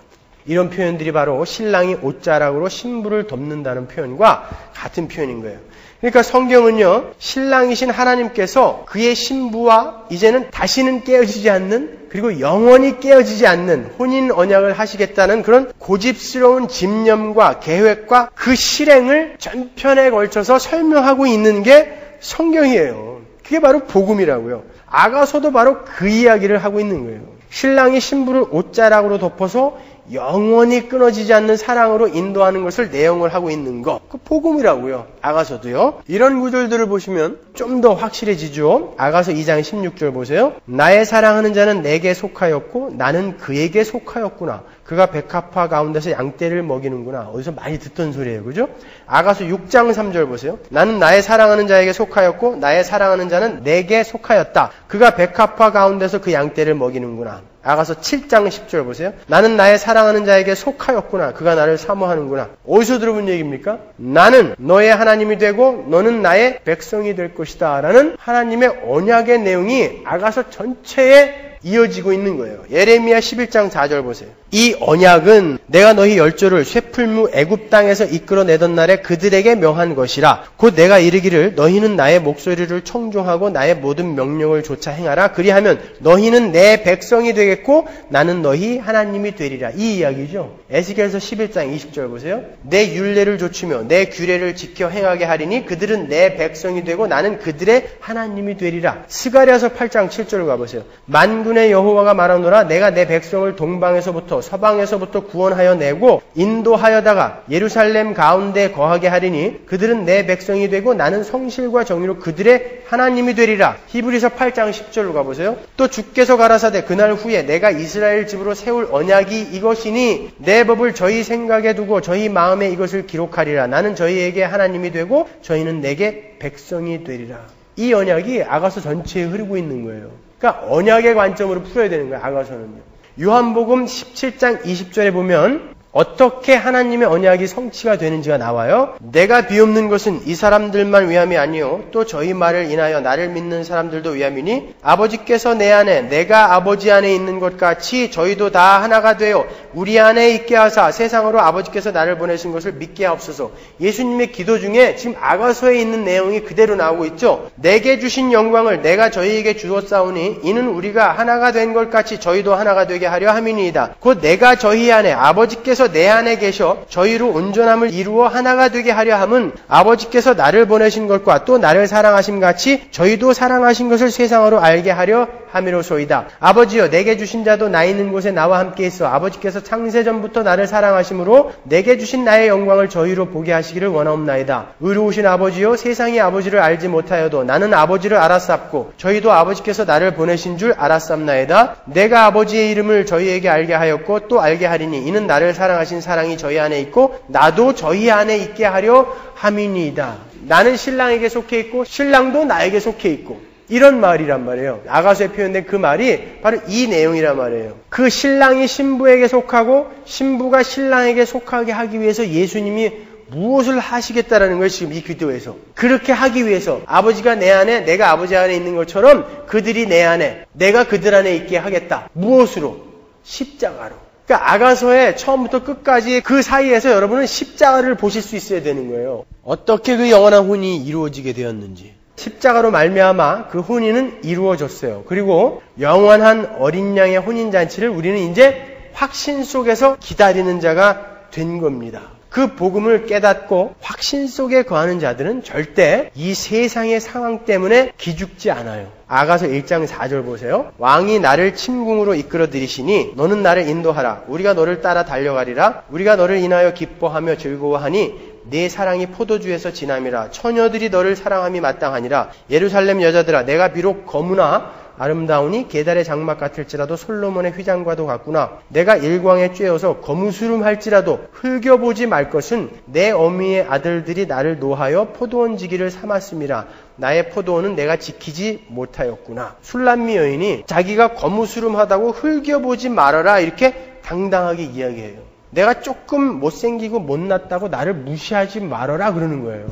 이런 표현들이 바로 신랑이 옷자락으로 신부를 덮는다는 표현과 같은 표현인 거예요. 그러니까 성경은요, 신랑이신 하나님께서 그의 신부와 이제는 다시는 깨어지지 않는 그리고 영원히 깨어지지 않는 혼인 언약을 하시겠다는 그런 고집스러운 집념과 계획과 그 실행을 전편에 걸쳐서 설명하고 있는 게 성경이에요. 그게 바로 복음이라고요. 아가서도 바로 그 이야기를 하고 있는 거예요. 신랑이 신부를 옷자락으로 덮어서 영원히 끊어지지 않는 사랑으로 인도하는 것을 내용을 하고 있는 것. 그 복음이라고요. 아가서도요. 이런 구절들을 보시면 좀 더 확실해지죠. 아가서 2장 16절 보세요. 나의 사랑하는 자는 내게 속하였고 나는 그에게 속하였구나. 그가 백합화 가운데서 양떼를 먹이는구나. 어디서 많이 듣던 소리예요. 그죠? 아가서 6장 3절 보세요. 나는 나의 사랑하는 자에게 속하였고 나의 사랑하는 자는 내게 속하였다. 그가 백합화 가운데서 그 양떼를 먹이는구나. 아가서 7장 10절 보세요. 나는 나의 사랑하는 자에게 속하였구나. 그가 나를 사모하는구나. 어디서 들어본 얘기입니까? 나는 너의 하나님이 되고 너는 나의 백성이 될 것이다. 라는 하나님의 언약의 내용이 아가서 전체에 이어지고 있는 거예요. 예레미야 11장 4절 보세요. 이 언약은 내가 너희 열조를 쇠풀무 애굽 땅에서 이끌어내던 날에 그들에게 명한 것이라. 곧 내가 이르기를 너희는 나의 목소리를 청종하고 나의 모든 명령을 조차 행하라. 그리하면 너희는 내 백성이 되겠고 나는 너희 하나님이 되리라. 이 이야기죠. 에스겔서 11장 20절 보세요. 내 율례를 조치며 내 규례를 지켜 행하게 하리니 그들은 내 백성이 되고 나는 그들의 하나님이 되리라. 스가랴서 8장 7절 가보세요. 만군의 여호와가 말하노라. 내가 내 백성을 동방에서부터 서방에서부터 구원하여 내고 인도하여다가 예루살렘 가운데 거하게 하리니 그들은 내 백성이 되고 나는 성실과 정의로 그들의 하나님이 되리라. 히브리서 8장 10절로 가보세요. 또 주께서 가라사대 그날 후에 내가 이스라엘 집으로 세울 언약이 이것이니 내 법을 저희 생각에 두고 저희 마음에 이것을 기록하리라. 나는 저희에게 하나님이 되고 저희는 내게 백성이 되리라. 이 언약이 아가서 전체에 흐르고 있는 거예요. 그러니까 언약의 관점으로 풀어야 되는 거예요. 아가서는요. 요한복음 17장 20절에 보면 어떻게 하나님의 언약이 성취가 되는지가 나와요. 내가 비옵는 것은 이 사람들만 위함이 아니요 또 저희 말을 인하여 나를 믿는 사람들도 위함이니 아버지께서 내 안에 내가 아버지 안에 있는 것 같이 저희도 다 하나가 되어 우리 안에 있게 하사 세상으로 아버지께서 나를 보내신 것을 믿게 하옵소서. 예수님의 기도 중에 지금 아가서에 있는 내용이 그대로 나오고 있죠. 내게 주신 영광을 내가 저희에게 주었사오니 이는 우리가 하나가 된 것 같이 저희도 하나가 되게 하려 함이니이다. 곧 내가 저희 안에 아버지께서 내 안에 계셔 저희로 온전함을 이루어 하나가 되게 하려 함은 아버지께서 나를 보내신 것과 또 나를 사랑하심 같이 저희도 사랑하신 것을 세상으로 알게 하려 함이로소이다. 아버지여 내게 주신 자도 나 있는 곳에 나와 함께 있어 아버지께서 창세전부터 나를 사랑하심으로 내게 주신 나의 영광을 저희로 보게 하시기를 원하옵나이다. 의로우신 아버지여 세상이 아버지를 알지 못하여도 나는 아버지를 알았sap고 저희도 아버지께서 나를 보내신 줄 알았sap나이다. 내가 아버지의 이름을 저희에게 알게 하였고 또 알게 하리니 이는 나를 사랑하신 사랑이 저희 안에 있고 나도 저희 안에 있게 하려 함이니이다. 나는 신랑에게 속해 있고 신랑도 나에게 속해 있고 이런 말이란 말이에요. 아가서에 표현된 그 말이 바로 이 내용이란 말이에요. 그 신랑이 신부에게 속하고 신부가 신랑에게 속하게 하기 위해서 예수님이 무엇을 하시겠다라는 거예요. 지금 이 기도에서. 그렇게 하기 위해서 아버지가 내 안에 내가 아버지 안에 있는 것처럼 그들이 내 안에 내가 그들 안에 있게 하겠다. 무엇으로? 십자가로. 그러니까 아가서의 처음부터 끝까지 그 사이에서 여러분은 십자가를 보실 수 있어야 되는 거예요. 어떻게 그 영원한 혼이 이루어지게 되었는지. 십자가로 말미암아 그 혼인은 이루어졌어요. 그리고 영원한 어린 양의 혼인잔치를 우리는 이제 확신 속에서 기다리는 자가 된 겁니다. 그 복음을 깨닫고 확신 속에 거하는 자들은 절대 이 세상의 상황 때문에 기죽지 않아요. 아가서 1장 4절 보세요. 왕이 나를 침궁으로 이끌어 들이시니 너는 나를 인도하라. 우리가 너를 따라 달려가리라. 우리가 너를 인하여 기뻐하며 즐거워하니 네 사랑이 포도주에서 지남이라. 처녀들이 너를 사랑함이 마땅하니라. 예루살렘 여자들아 내가 비록 거무나 아름다우니 계달의 장막 같을지라도 솔로몬의 휘장과도 같구나. 내가 일광에 쬐어서 거무스름할지라도 흘겨보지 말 것은 내 어미의 아들들이 나를 노하여 포도원지기를 삼았음이라. 나의 포도원은 내가 지키지 못하였구나. 술람미 여인이 자기가 거무스름하다고 흘겨보지 말아라 이렇게 당당하게 이야기해요. 내가 조금 못생기고 못났다고 나를 무시하지 말아라 그러는 거예요.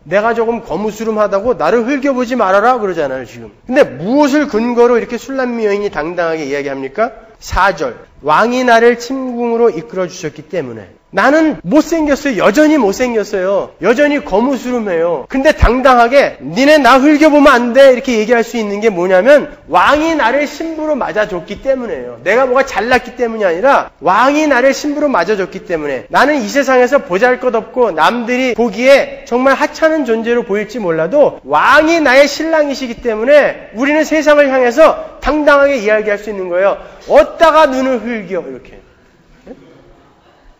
내가 조금 거무스름하다고 나를 흘겨보지 말아라 그러잖아요 지금. 근데 무엇을 근거로 이렇게 술람미 여인이 당당하게 이야기합니까? 4절 왕이 나를 침궁으로 이끌어 주셨기 때문에. 나는 못생겼어요. 여전히 못생겼어요. 여전히 거무스름해요. 근데 당당하게 니네 나 흘겨보면 안 돼 이렇게 얘기할 수 있는 게 뭐냐면 왕이 나를 신부로 맞아줬기 때문에요. 내가 뭐가 잘났기 때문이 아니라 왕이 나를 신부로 맞아줬기 때문에. 나는 이 세상에서 보잘것없고 남들이 보기에 정말 하찮은 존재로 보일지 몰라도 왕이 나의 신랑이시기 때문에 우리는 세상을 향해서 당당하게 이야기할 수 있는 거예요. 어디다가 눈을 흘겨 이렇게.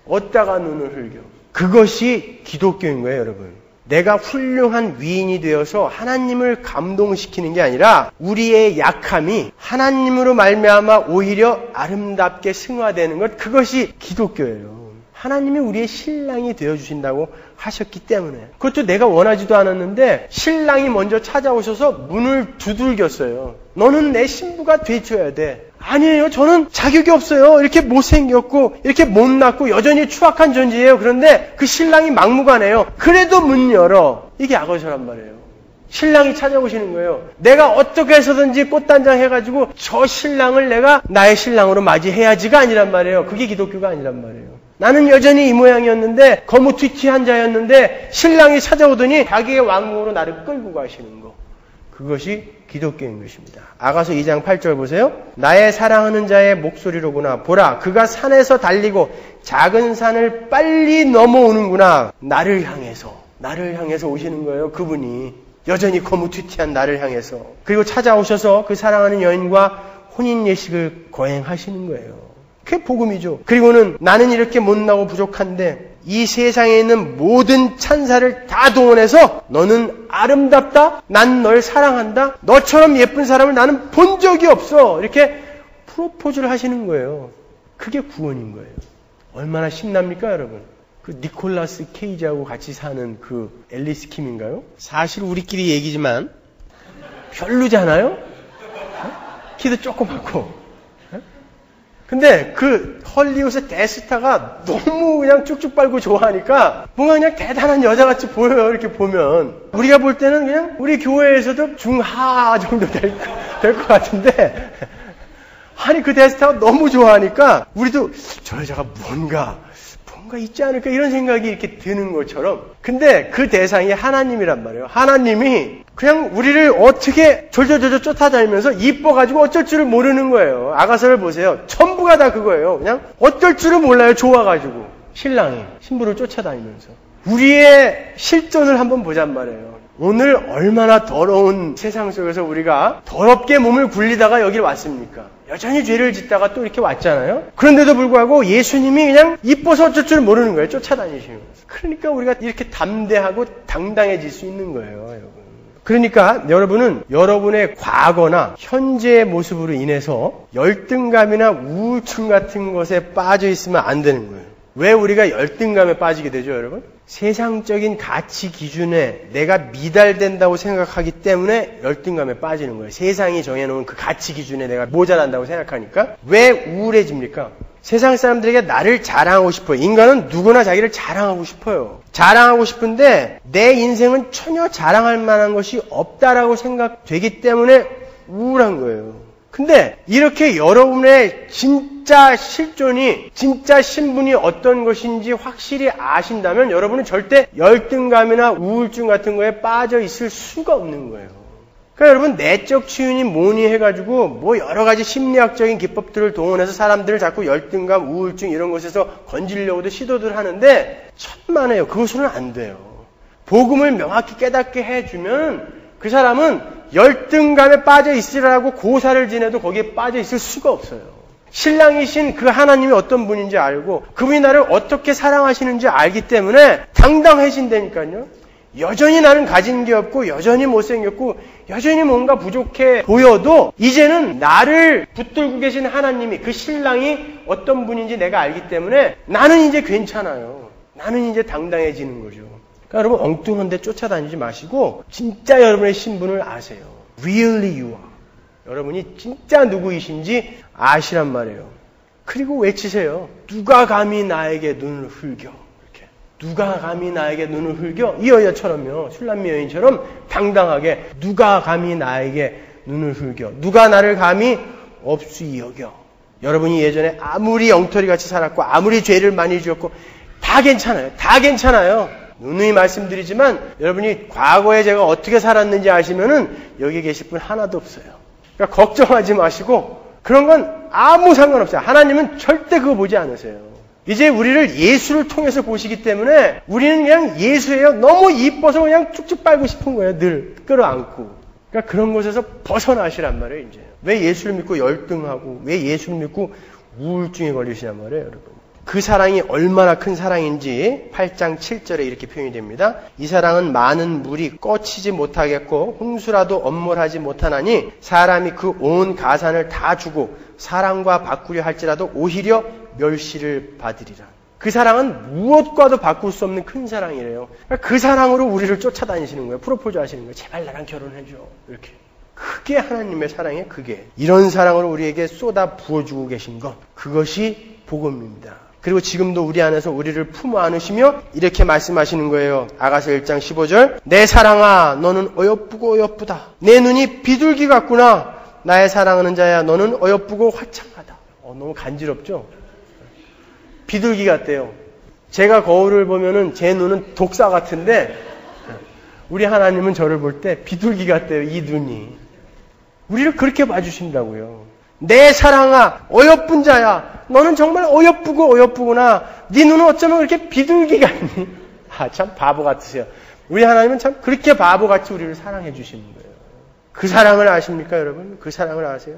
어디다가 눈을 흘겨. 그것이 기독교인 거예요, 여러분. 내가 훌륭한 위인이 되어서 하나님을 감동시키는 게 아니라 우리의 약함이 하나님으로 말미암아 오히려 아름답게 승화되는 것, 그것이 기독교예요. 하나님이 우리의 신랑이 되어주신다고 하셨기 때문에. 그것도 내가 원하지도 않았는데 신랑이 먼저 찾아오셔서 문을 두들겼어요. 너는 내 신부가 돼줘야 돼. 아니에요. 저는 자격이 없어요. 이렇게 못생겼고 이렇게 못났고 여전히 추악한 존재예요. 그런데 그 신랑이 막무가내요. 그래도 문 열어. 이게 아가서란 말이에요. 신랑이 찾아오시는 거예요. 내가 어떻게 해서든지 꽃단장 해가지고 저 신랑을 내가 나의 신랑으로 맞이해야지가 아니란 말이에요. 그게 기독교가 아니란 말이에요. 나는 여전히 이 모양이었는데 거무튀튀한 자였는데 신랑이 찾아오더니 자기의 왕궁으로 나를 끌고 가시는 거. 그것이 기독교인 것입니다. 아가서 2장 8절 보세요. 나의 사랑하는 자의 목소리로구나. 보라, 그가 산에서 달리고 작은 산을 빨리 넘어오는구나. 나를 향해서 오시는 거예요. 그분이 여전히 거무튀튀한 나를 향해서. 그리고 찾아오셔서 그 사랑하는 여인과 혼인 예식을 거행하시는 거예요. 그게 복음이죠. 그리고는 나는 이렇게 못나고 부족한데 이 세상에 있는 모든 찬사를 다 동원해서 너는 아름답다. 난 널 사랑한다. 너처럼 예쁜 사람을 나는 본 적이 없어. 이렇게 프로포즈를 하시는 거예요. 그게 구원인 거예요. 얼마나 신납니까, 여러분? 그 니콜라스 케이지하고 같이 사는 그 앨리스 킴인가요? 사실 우리끼리 얘기지만 별로잖아요? 키도 조그맣고. 근데 그 헐리우드의 대스타가 너무 그냥 쭉쭉 빨고 좋아하니까 뭔가 그냥 대단한 여자같이 보여요. 이렇게 보면. 우리가 볼 때는 그냥 우리 교회에서도 중하 정도 될 것 같은데 아니 그 대스타가 너무 좋아하니까 우리도 저 여자가 뭔가 있지 않을까 이런 생각이 이렇게 드는 것처럼. 근데 그 대상이 하나님이란 말이에요. 하나님이 그냥 우리를 어떻게 졸졸졸졸 쫓아다니면서 이뻐가지고 어쩔 줄을 모르는 거예요. 아가서를 보세요. 전부가 다 그거예요. 그냥 어쩔 줄을 몰라요. 좋아가지고. 신랑이 신부를 쫓아다니면서. 우리의 실존을 한번 보잔 말이에요. 오늘 얼마나 더러운 세상 속에서 우리가 더럽게 몸을 굴리다가 여기를 왔습니까? 여전히 죄를 짓다가 또 이렇게 왔잖아요. 그런데도 불구하고 예수님이 그냥 이뻐서 어쩔 줄 모르는 거예요. 쫓아다니시는 거예요. 그러니까 우리가 이렇게 담대하고 당당해질 수 있는 거예요, 여러분. 그러니까 여러분은 여러분의 과거나 현재의 모습으로 인해서 열등감이나 우울증 같은 것에 빠져 있으면 안 되는 거예요. 왜 우리가 열등감에 빠지게 되죠, 여러분? 세상적인 가치 기준에 내가 미달된다고 생각하기 때문에 열등감에 빠지는 거예요. 세상이 정해놓은 그 가치 기준에 내가 모자란다고 생각하니까. 왜 우울해집니까? 세상 사람들에게 나를 자랑하고 싶어요. 인간은 누구나 자기를 자랑하고 싶어요. 자랑하고 싶은데 내 인생은 전혀 자랑할 만한 것이 없다라고 생각되기 때문에 우울한 거예요. 근데 이렇게 여러분의 진짜 실존이, 진짜 신분이 어떤 것인지 확실히 아신다면 여러분은 절대 열등감이나 우울증 같은 거에 빠져 있을 수가 없는 거예요. 그러니까 여러분 내적 치유니 뭐니 해가지고 뭐 여러 가지 심리학적인 기법들을 동원해서 사람들을 자꾸 열등감, 우울증 이런 것에서 건지려고도 시도들 하는데 천만에요. 그것으로는 안 돼요. 복음을 명확히 깨닫게 해주면 그 사람은 열등감에 빠져 있으라고 고사를 지내도 거기에 빠져 있을 수가 없어요. 신랑이신 그 하나님이 어떤 분인지 알고 그분이 나를 어떻게 사랑하시는지 알기 때문에 당당해진다니까요. 여전히 나는 가진 게 없고 여전히 못생겼고 여전히 뭔가 부족해 보여도 이제는 나를 붙들고 계신 하나님이, 그 신랑이 어떤 분인지 내가 알기 때문에 나는 이제 괜찮아요. 나는 이제 당당해지는 거죠. 그러니까 여러분 엉뚱한 데 쫓아다니지 마시고 진짜 여러분의 신분을 아세요. Really you are. 여러분이 진짜 누구이신지 아시란 말이에요. 그리고 외치세요. 누가 감히 나에게 눈을 흘겨. 이렇게. 누가 감히 나에게 눈을 흘겨. 이 여자처럼요. 술람미 여인처럼 당당하게 누가 감히 나에게 눈을 흘겨. 누가 나를 감히 없이 여겨. 여러분이 예전에 아무리 엉터리같이 살았고 아무리 죄를 많이 지었고 다 괜찮아요. 다 괜찮아요. 누누이 말씀드리지만 여러분이 과거에 제가 어떻게 살았는지 아시면은 여기 계실 분 하나도 없어요. 그러니까 걱정하지 마시고 그런 건 아무 상관없어요. 하나님은 절대 그거 보지 않으세요. 이제 우리를 예수를 통해서 보시기 때문에 우리는 그냥 예수예요. 너무 이뻐서 그냥 쭉쭉 빨고 싶은 거예요. 늘 끌어안고. 그러니까 그런 곳에서 벗어나시란 말이에요. 이제 왜 예수를 믿고 열등하고 왜 예수를 믿고 우울증에 걸리시란 말이에요, 여러분. 그 사랑이 얼마나 큰 사랑인지 8장 7절에 이렇게 표현이 됩니다. 이 사랑은 많은 물이 꺼치지 못하겠고 홍수라도 엄몰하지 못하나니 사람이 그 온 가산을 다 주고 사랑과 바꾸려 할지라도 오히려 멸시를 받으리라. 그 사랑은 무엇과도 바꿀 수 없는 큰 사랑이래요. 그러니까 그 사랑으로 우리를 쫓아다니시는 거예요. 프로포즈 하시는 거예요. 제발 나랑 결혼해줘. 이렇게. 그게 하나님의 사랑이에요. 그게. 이런 사랑으로 우리에게 쏟아 부어주고 계신 것. 그것이 복음입니다. 그리고 지금도 우리 안에서 우리를 품어 안으시며 이렇게 말씀하시는 거예요. 아가서 1장 15절. 내 사랑아 너는 어여쁘고 어여쁘다. 내 눈이 비둘기 같구나. 나의 사랑하는 자야 너는 어여쁘고 화창하다. 너무 간지럽죠? 비둘기 같대요. 제가 거울을 보면은 제 눈은 독사 같은데 우리 하나님은 저를 볼 때 비둘기 같대요. 이 눈이. 우리를 그렇게 봐주신다고요. 내 사랑아 어여쁜 자야 너는 정말 어여쁘고 어여쁘구나. 네 눈은 어쩌면 그렇게 비둘기 같니? 참 바보 같으세요. 우리 하나님은 참 그렇게 바보같이 우리를 사랑해 주시는 거예요. 그 사랑을 아십니까 여러분? 그 사랑을 아세요?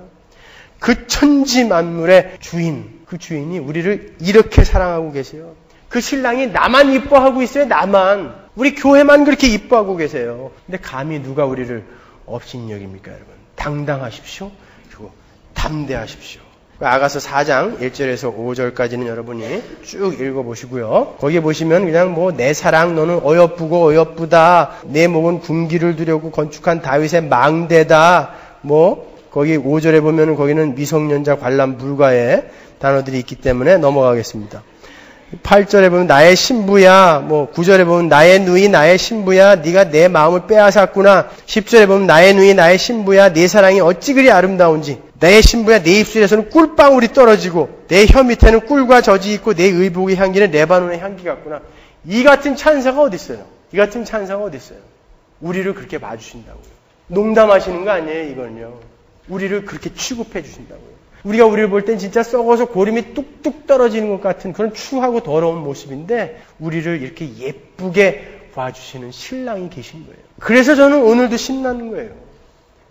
그 천지 만물의 주인, 그 주인이 우리를 이렇게 사랑하고 계세요. 그 신랑이 나만 이뻐하고 있어요. 나만. 우리 교회만 그렇게 이뻐하고 계세요. 근데 감히 누가 우리를 업신여깁니까 여러분? 당당하십시오. 그리고 담대하십시오. 아가서 4장 1절에서 5절까지는 여러분이 쭉 읽어보시고요. 거기에 보시면 그냥 내 사랑 너는 어여쁘고 어여쁘다. 내 목은 군기를 두려고 건축한 다윗의 망대다. 거기 5절에 보면 거기는 미성년자 관람 불가의 단어들이 있기 때문에 넘어가겠습니다. 8절에 보면 나의 신부야. 9절에 보면 나의 누이 나의 신부야. 네가 내 마음을 빼앗았구나. 10절에 보면 나의 누이 나의 신부야. 네 사랑이 어찌 그리 아름다운지. 내 신부야 내 입술에서는 꿀방울이 떨어지고 내 혀 밑에는 꿀과 젖이 있고 내 의복의 향기는 레바논의 향기 같구나. 이 같은 찬사가 어디 있어요? 이 같은 찬사가 어디 있어요? 우리를 그렇게 봐주신다고요. 농담하시는 거 아니에요 이건요. 우리를 그렇게 취급해 주신다고요. 우리가 우리를 볼 땐 진짜 썩어서 고름이 뚝뚝 떨어지는 것 같은 그런 추하고 더러운 모습인데 우리를 이렇게 예쁘게 봐주시는 신랑이 계신 거예요. 그래서 저는 오늘도 신나는 거예요.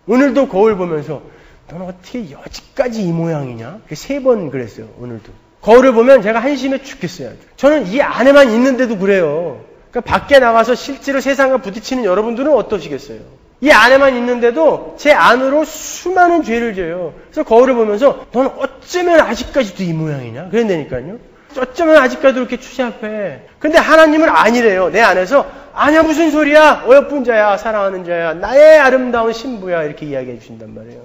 오늘도 거울 보면서 너는 어떻게 여지까지 이 모양이냐? 3번 그랬어요. 오늘도. 거울을 보면 제가 한심해 죽겠어요. 저는 이 안에만 있는데도 그래요. 그러니까 밖에 나가서 실제로 세상과 부딪히는 여러분들은 어떠시겠어요? 이 안에만 있는데도 제 안으로 수많은 죄를 져요. 그래서 거울을 보면서 너는 어쩌면 아직까지도 이 모양이냐? 그런다니까요. 어쩌면 아직까지도 이렇게 추잡해. 근데 하나님은 아니래요. 내 안에서 아니야 무슨 소리야. 어여쁜 자야. 사랑하는 자야. 나의 아름다운 신부야. 이렇게 이야기해 주신단 말이에요.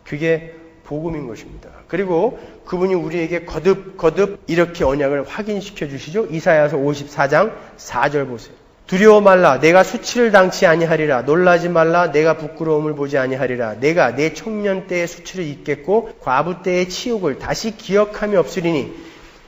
그게 복음인 것입니다. 그리고 그분이 우리에게 거듭 이렇게 언약을 확인시켜 주시죠. 이사야서 54장 4절 보세요. 두려워 말라 내가 수치를 당치 아니하리라. 놀라지 말라 내가 부끄러움을 보지 아니하리라. 내가 내 청년 때의 수치를 잊겠고 과부 때의 치욕을 다시 기억함이 없으리니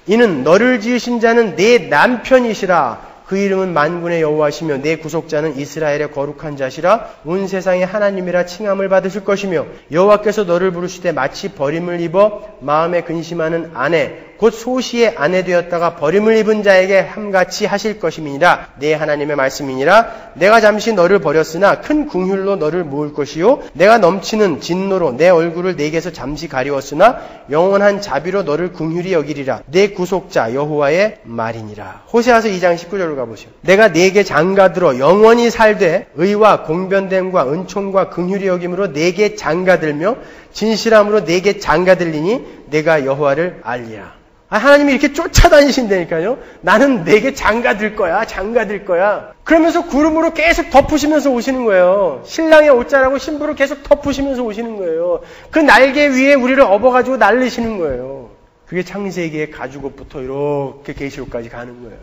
이는 너를 지으신 자는 내 남편이시라. 그 이름은 만군의 여호와시며 내 구속자는 이스라엘의 거룩한 자시라. 온 세상의 하나님이라 칭함을 받으실 것이며 여호와께서 너를 부르시되 마치 버림을 입어 마음에 근심하는 아내 곧 소시의 아내 되었다가 버림을 입은 자에게 함같이 하실 것임이니라. 내 하나님의 말씀이니라. 내가 잠시 너를 버렸으나 큰 긍휼로 너를 모을 것이요 내가 넘치는 진노로 내 얼굴을 내게서 잠시 가리웠으나 영원한 자비로 너를 긍휼히 여기리라. 내 구속자 여호와의 말이니라. 호세아서 2장 19절로 가보시오. 내가 네게 장가들어 영원히 살되 의와 공변됨과 은총과 긍휼히 여김으로 네게 장가들며 진실함으로 네게 장가들리니 내가 여호와를 알리라. 하나님이 이렇게 쫓아다니신다니까요. 나는 내게 장가들 거야. 그러면서 구름으로 계속 덮으시면서 오시는 거예요. 신랑의 옷자라고 신부를 계속 덮으시면서 오시는 거예요. 그 날개 위에 우리를 업어가지고 날리시는 거예요. 그게 창세기의 가죽옷부터 이렇게 계시록까지 가는 거예요.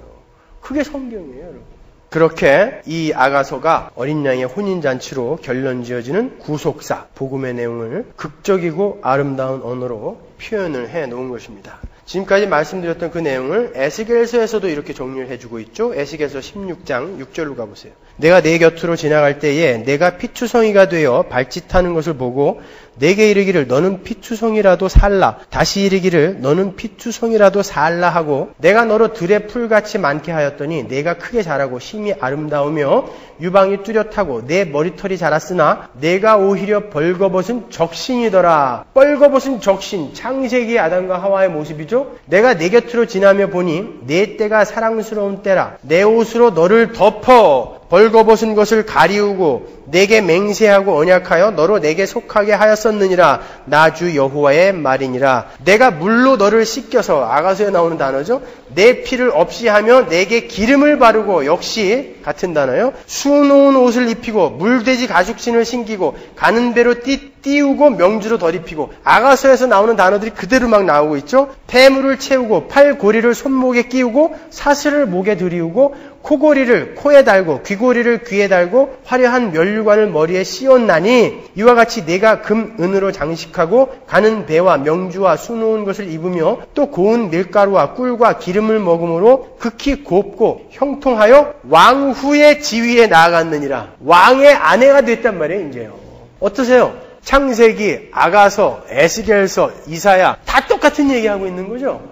그게 성경이에요, 여러분. 그렇게 이 아가서가 어린 양의 혼인잔치로 결론지어지는 구속사, 복음의 내용을 극적이고 아름다운 언어로 표현을 해놓은 것입니다. 지금까지 말씀드렸던 그 내용을 에스겔서에서도 이렇게 정리를 해주고 있죠. 에스겔서 16장 6절로 가보세요. 내가 내 곁으로 지나갈 때에 내가 피투성이가 되어 발짓하는 것을 보고 내게 이르기를 너는 피투성이라도 살라. 다시 이르기를 너는 피투성이라도 살라 하고 내가 너로 들의 풀같이 많게 하였더니 내가 크게 자라고 힘이 아름다우며 유방이 뚜렷하고 내 머리털이 자랐으나 내가 오히려 벌거벗은 적신이더라. 뻘거벗은 적신, 창세기 아담과 하와의 모습이죠. 내가 내 곁으로 지나며 보니 내 때가 사랑스러운 때라. 내 옷으로 너를 덮어 벌거벗은 것을 가리우고 내게 맹세하고 언약하여 너로 내게 속하게 하였었느니라. 나 주 여호와의 말이니라. 내가 물로 너를 씻겨서, 아가서에 나오는 단어죠. 내 피를 없이 하며 내게 기름을 바르고, 역시 같은 단어요. 수놓은 옷을 입히고 물돼지 가죽신을 신기고 가는 배로 띄우고 명주로 덧입히고. 아가서에서 나오는 단어들이 그대로 막 나오고 있죠. 폐물을 채우고 팔고리를 손목에 끼우고 사슬을 목에 들이우고 코고리를 코에 달고 귀고리를 귀에 달고 화려한 면류관을 머리에 씌웠나니 이와 같이 내가 금 은으로 장식하고 가는 배와 명주와 수놓은 것을 입으며 또 고운 밀가루와 꿀과 기름을 먹음으로 극히 곱고 형통하여 왕후의 지위에 나아갔느니라. 왕의 아내가 됐단 말이에요. 이제요. 어떠세요? 창세기, 아가서, 에스겔서, 이사야 다 똑같은 얘기하고 있는 거죠.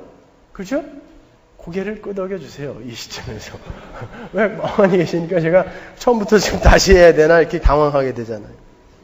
그렇죠? 고개를 끄덕여주세요. 이 시점에서. 왜 멍하니 계시니까 제가 처음부터 지금 다시 해야 되나 이렇게 당황하게 되잖아요.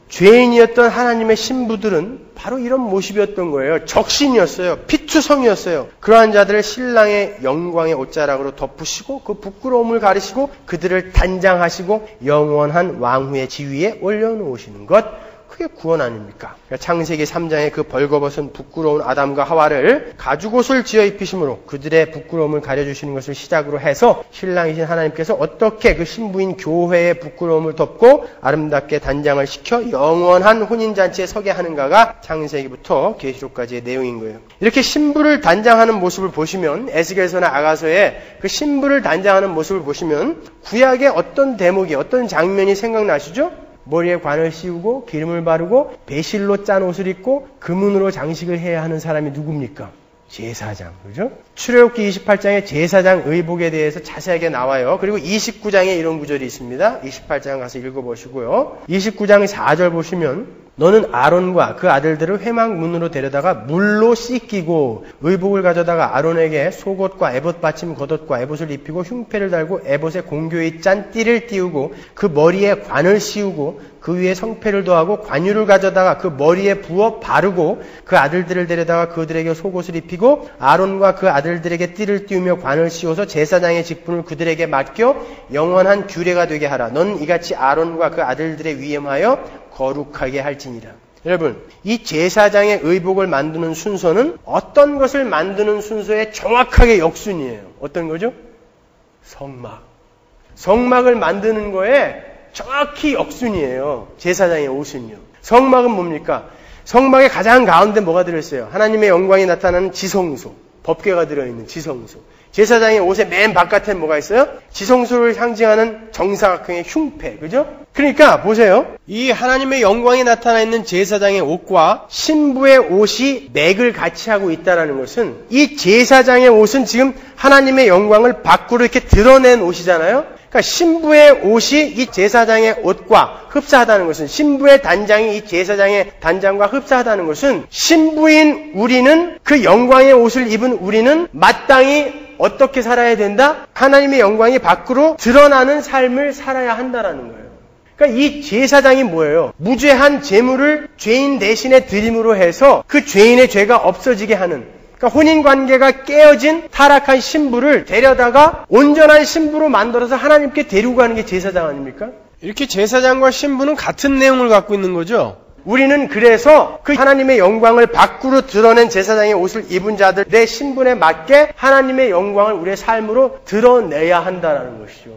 죄인이었던 하나님의 신부들은 바로 이런 모습이었던 거예요. 적신이었어요. 피투성이었어요. 그러한 자들을 신랑의 영광의 옷자락으로 덮으시고 그 부끄러움을 가리시고 그들을 단장하시고 영원한 왕후의 지위에 올려놓으시는 것, 그게 구원 아닙니까? 창세기 3장의 그 벌거벗은 부끄러운 아담과 하와를 가죽옷을 지어 입히심으로 그들의 부끄러움을 가려주시는 것을 시작으로 해서 신랑이신 하나님께서 어떻게 그 신부인 교회의 부끄러움을 덮고 아름답게 단장을 시켜 영원한 혼인잔치에 서게 하는가가 창세기부터 계시록까지의 내용인 거예요. 이렇게 신부를 단장하는 모습을 보시면, 에스겔서나 아가서에 그 신부를 단장하는 모습을 보시면 구약의 어떤 대목이, 어떤 장면이 생각나시죠? 머리에 관을 씌우고 기름을 바르고 배실로 짠 옷을 입고 금은으로 장식을 해야 하는 사람이 누굽니까? 제사장. 그죠? 출애굽기 28장에 제사장 의복에 대해서 자세하게 나와요. 그리고 29장에 이런 구절이 있습니다. 28장 가서 읽어보시고요. 29장 4절 보시면 너는 아론과 그 아들들을 회막문으로 데려다가 물로 씻기고 의복을 가져다가 아론에게 속옷과 에봇 받침 겉옷과 에봇을 입히고 흉패를 달고 에봇에 공교히 짠 띠를 띄우고 그 머리에 관을 씌우고 그 위에 성패를 더하고 관유를 가져다가 그 머리에 부어 바르고 그 아들들을 데려다가 그들에게 속옷을 입히고 아론과 그 아들들에게 띠를 띄우며 관을 씌워서 제사장의 직분을 그들에게 맡겨 영원한 규례가 되게 하라. 넌 이같이 아론과 그 아들들의 위임하여 거룩하게 할지니라. 여러분, 이 제사장의 의복을 만드는 순서는 어떤 것을 만드는 순서의 정확하게 역순이에요. 어떤 거죠? 성막. 성막을 만드는 거에 정확히 역순이에요. 제사장의 옷은요. 성막은 뭡니까? 성막의 가장 가운데 뭐가 들어있어요? 하나님의 영광이 나타나는 지성소. 법궤가 들어있는 지성소. 제사장의 옷의 맨 바깥에 뭐가 있어요? 지성소를 상징하는 정사각형의 흉패. 그죠? 그러니까 보세요. 이 하나님의 영광이 나타나 있는 제사장의 옷과 신부의 옷이 맥을 같이 하고 있다는 것은, 이 제사장의 옷은 지금 하나님의 영광을 밖으로 이렇게 드러낸 옷이잖아요. 그러니까 신부의 옷이 이 제사장의 옷과 흡사하다는 것은, 신부의 단장이 이 제사장의 단장과 흡사하다는 것은, 신부인 우리는, 그 영광의 옷을 입은 우리는 마땅히 어떻게 살아야 된다? 하나님의 영광이 밖으로 드러나는 삶을 살아야 한다라는 거예요. 그러니까 이 제사장이 뭐예요? 무죄한 제물을 죄인 대신에 드림으로 해서 그 죄인의 죄가 없어지게 하는, 그러니까 혼인관계가 깨어진 타락한 신부를 데려다가 온전한 신부로 만들어서 하나님께 데리고 가는 게 제사장 아닙니까? 이렇게 제사장과 신부는 같은 내용을 갖고 있는 거죠. 우리는 그래서 그 하나님의 영광을 밖으로 드러낸 제사장의 옷을 입은 자들의 신분에 맞게 하나님의 영광을 우리의 삶으로 드러내야 한다는 것이죠.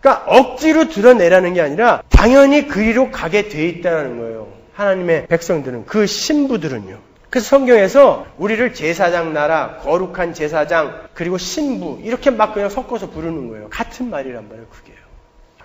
그러니까 억지로 드러내라는 게 아니라 당연히 그리로 가게 돼 있다는 거예요. 하나님의 백성들은, 그 신부들은요. 그래서 성경에서 우리를 제사장 나라, 거룩한 제사장, 그리고 신부 이렇게 막 그냥 섞어서 부르는 거예요. 같은 말이란 말이에요. 그게요.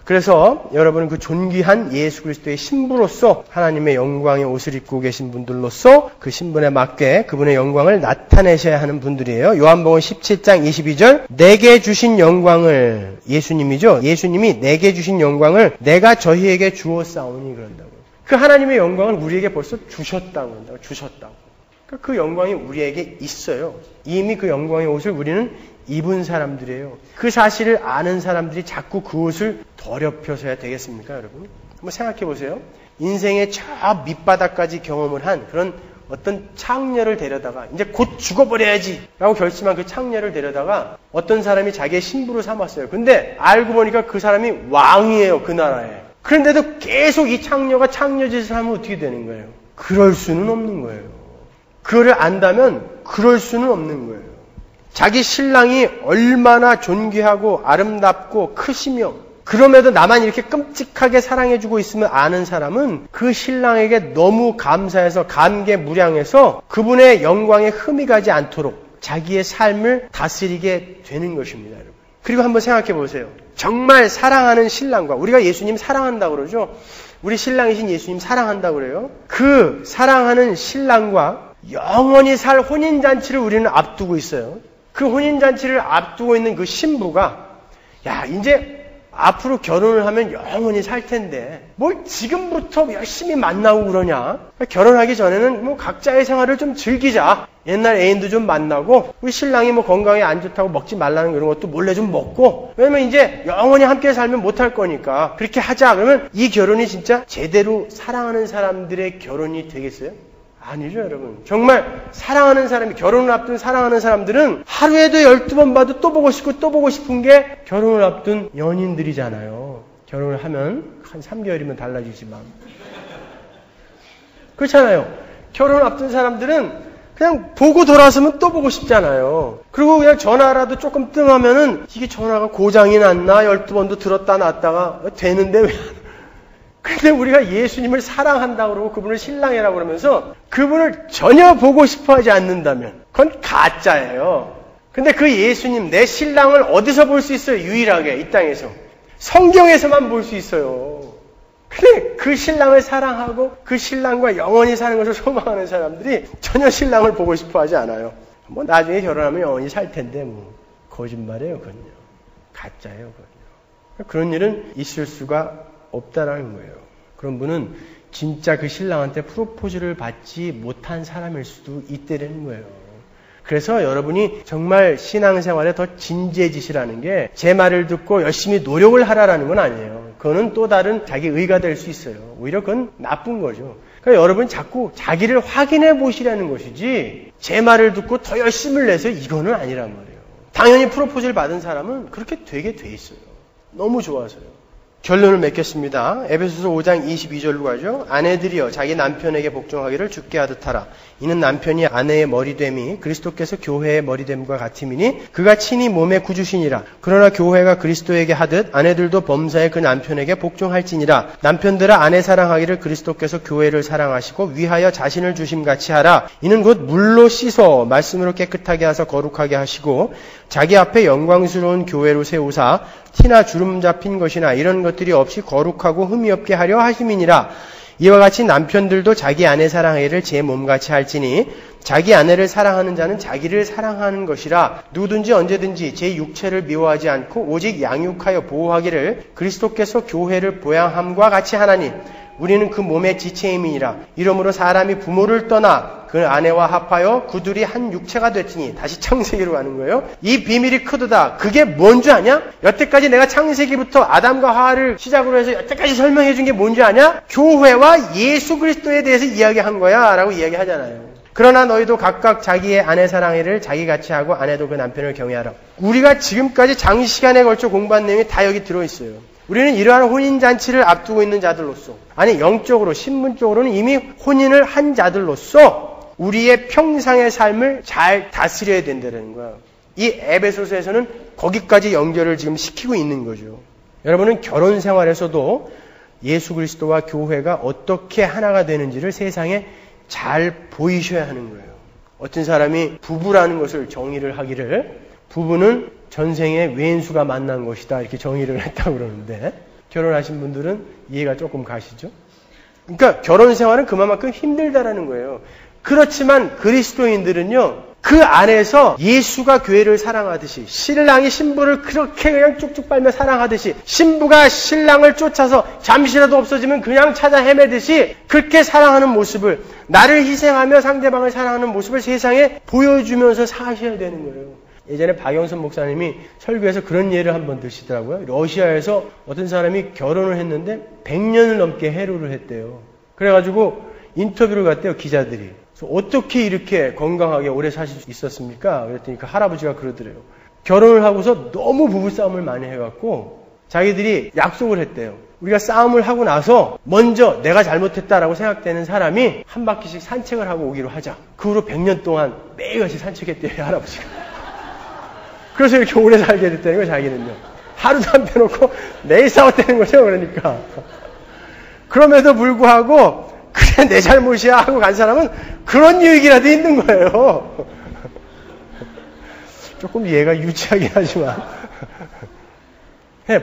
그래서 여러분은 그 존귀한 예수 그리스도의 신부로서 하나님의 영광의 옷을 입고 계신 분들로서 그 신분에 맞게 그분의 영광을 나타내셔야 하는 분들이에요. 요한복음 17장 22절, 내게 주신 영광을, 예수님이죠. 예수님이 내게 주신 영광을 내가 저희에게 주었사오니 그런다고. 그 하나님의 영광을 우리에게 벌써 주셨다고 한다고. 주셨다고. 그러니까 그 영광이 우리에게 있어요. 이미 그 영광의 옷을 우리는 입은 사람들이에요. 그 사실을 아는 사람들이 자꾸 그 옷을 더럽혀서야 되겠습니까, 여러분? 한번 생각해 보세요. 인생의 저 밑바닥까지 경험을 한 그런 어떤 창녀를 데려다가 이제 곧 죽어버려야지 라고 결심한 그 창녀를 데려다가 어떤 사람이 자기의 신부로 삼았어요. 근데 알고 보니까 그 사람이 왕이에요. 그 나라에. 그런데도 계속 이 창녀가 창녀짓을 하면 어떻게 되는 거예요? 그럴 수는 없는 거예요. 그거를 안다면 그럴 수는 없는 거예요. 자기 신랑이 얼마나 존귀하고 아름답고 크시며 그럼에도 나만 이렇게 끔찍하게 사랑해주고 있으면 아는 사람은 그 신랑에게 너무 감사해서 감개무량해서 그분의 영광에 흠이 가지 않도록 자기의 삶을 다스리게 되는 것입니다, 여러분. 그리고 한번 생각해 보세요. 정말 사랑하는 신랑과 우리가 예수님 사랑한다고 그러죠. 우리 신랑이신 예수님 사랑한다고 그래요. 그 사랑하는 신랑과 영원히 살 혼인잔치를 우리는 앞두고 있어요. 그 혼인잔치를 앞두고 있는 그 신부가 야 이제 앞으로 결혼을 하면 영원히 살 텐데 뭘 지금부터 열심히 만나고 그러냐. 결혼하기 전에는 뭐 각자의 생활을 좀 즐기자. 옛날 애인도 좀 만나고 우리 신랑이 뭐 건강에 안 좋다고 먹지 말라는 그런 것도 몰래 좀 먹고 왜냐면 이제 영원히 함께 살면 못할 거니까 그렇게 하자. 그러면 이 결혼이 진짜 제대로 사랑하는 사람들의 결혼이 되겠어요? 아니죠, 여러분. 정말 사랑하는 사람이, 결혼을 앞둔 사랑하는 사람들은 하루에도 12번 봐도 또 보고 싶고 또 보고 싶은 게 결혼을 앞둔 연인들이잖아요. 결혼을 하면 한 3개월이면 달라지지만. 그렇잖아요. 결혼을 앞둔 사람들은 그냥 보고 돌아서면 또 보고 싶잖아요. 그리고 그냥 전화라도 조금 뜸하면은 이게 전화가 고장이 났나? 12번도 들었다 놨다가 되는데 왜 근데 우리가 예수님을 사랑한다고 그러고 그분을 신랑이라고 그러면서 그분을 전혀 보고 싶어 하지 않는다면 그건 가짜예요. 근데 그 예수님, 내 신랑을 어디서 볼 수 있어요? 유일하게 이 땅에서. 성경에서만 볼 수 있어요. 근데 그 신랑을 사랑하고 그 신랑과 영원히 사는 것을 소망하는 사람들이 전혀 신랑을 보고 싶어 하지 않아요. 뭐 나중에 결혼하면 영원히 살 텐데 뭐 거짓말이에요. 그건요. 가짜예요. 그건요. 그런 일은 있을 수가 없다라는 거예요. 그런 분은 진짜 그 신랑한테 프로포즈를 받지 못한 사람일 수도 있다는 거예요. 그래서 여러분이 정말 신앙생활에 더 진지해지시라는 게 제 말을 듣고 열심히 노력을 하라라는 건 아니에요. 그거는 또 다른 자기 의가 될 수 있어요. 오히려 그건 나쁜 거죠. 그러니까 여러분 자꾸 자기를 확인해 보시라는 것이지 제 말을 듣고 더 열심을 내서 이거는 아니란 말이에요. 당연히 프로포즈를 받은 사람은 그렇게 되게 돼 있어요. 너무 좋아서요. 결론을 맺겠습니다. 에베소서 5장 22절로 가죠. 아내들이여 자기 남편에게 복종하기를 주께 하듯 하라. 이는 남편이 아내의 머리됨이 그리스도께서 교회의 머리됨과 같음이니 그가 친히 몸의 구주시니라. 그러나 교회가 그리스도에게 하듯 아내들도 범사에 그 남편에게 복종할지니라. 남편들아 아내 사랑하기를 그리스도께서 교회를 사랑하시고 위하여 자신을 주심같이 하라. 이는 곧 물로 씻어 말씀으로 깨끗하게 하사 거룩하게 하시고 자기 앞에 영광스러운 교회로 세우사 티나 주름 잡힌 것이나 이런 것들이 없이 거룩하고 흠이 없게 하려 하심이니라. 이와 같이 남편들도 자기 아내 사랑하기를 제 몸같이 할지니 자기 아내를 사랑하는 자는 자기를 사랑하는 것이라. 누구든지 언제든지 제 육체를 미워하지 않고 오직 양육하여 보호하기를 그리스도께서 교회를 보양함과 같이 하나니 우리는 그 몸의 지체임이니라. 이러므로 사람이 부모를 떠나 그 아내와 합하여 그 둘이 한 육체가 됐으니 다시 창세기로 가는 거예요. 이 비밀이 크도다. 그게 뭔 줄 아냐? 여태까지 내가 창세기부터 아담과 하와를 시작으로 해서 여태까지 설명해 준 게 뭔지 아냐? 교회와 예수 그리스도에 대해서 이야기한 거야 라고 이야기하잖아요. 그러나 너희도 각각 자기의 아내 사랑해를 자기같이 하고 아내도 그 남편을 경외하라. 우리가 지금까지 장시간에 걸쳐 공부한 내용이 다 여기 들어있어요. 우리는 이러한 혼인잔치를 앞두고 있는 자들로서, 아니 영적으로 신분적으로는 이미 혼인을 한 자들로서 우리의 평상의 삶을 잘 다스려야 된다는 거야. 이 에베소서에서는 거기까지 연결을 지금 시키고 있는 거죠. 여러분은 결혼 생활에서도 예수 그리스도와 교회가 어떻게 하나가 되는지를 세상에 잘 보이셔야 하는 거예요. 어떤 사람이 부부라는 것을 정의를 하기를 부부는 전생에 왼수가 만난 것이다 이렇게 정의를 했다고 그러는데 결혼하신 분들은 이해가 조금 가시죠? 그러니까 결혼 생활은 그만큼 힘들다라는 거예요. 그렇지만 그리스도인들은요 그 안에서 예수가 교회를 사랑하듯이 신랑이 신부를 그렇게 그냥 쭉쭉 빨며 사랑하듯이 신부가 신랑을 쫓아서 잠시라도 없어지면 그냥 찾아 헤매듯이 그렇게 사랑하는 모습을 나를 희생하며 상대방을 사랑하는 모습을 세상에 보여주면서 사셔야 되는 거예요. 예전에 박영선 목사님이 설교에서 그런 예를 한번 드시더라고요. 러시아에서 어떤 사람이 결혼을 했는데 100년을 넘게 해로를 했대요. 그래가지고 인터뷰를 갔대요, 기자들이. 그래서 어떻게 이렇게 건강하게 오래 사실 수 있었습니까? 그랬더니 그 할아버지가 그러더래요. 결혼을 하고서 너무 부부싸움을 많이 해갖고 자기들이 약속을 했대요. 우리가 싸움을 하고 나서 먼저 내가 잘못했다라고 생각되는 사람이 한 바퀴씩 산책을 하고 오기로 하자. 그 후로 100년 동안 매일같이 산책했대요, 할아버지가. 그래서 이렇게 오래 살게 됐다는 거예요, 자기는요. 하루도 안 빼놓고 매일 싸웠다는 거죠, 그러니까. 그럼에도 불구하고 그래 내 잘못이야 하고 간 사람은 그런 유익이라도 있는 거예요. 조금 이해가 유치하긴 하지만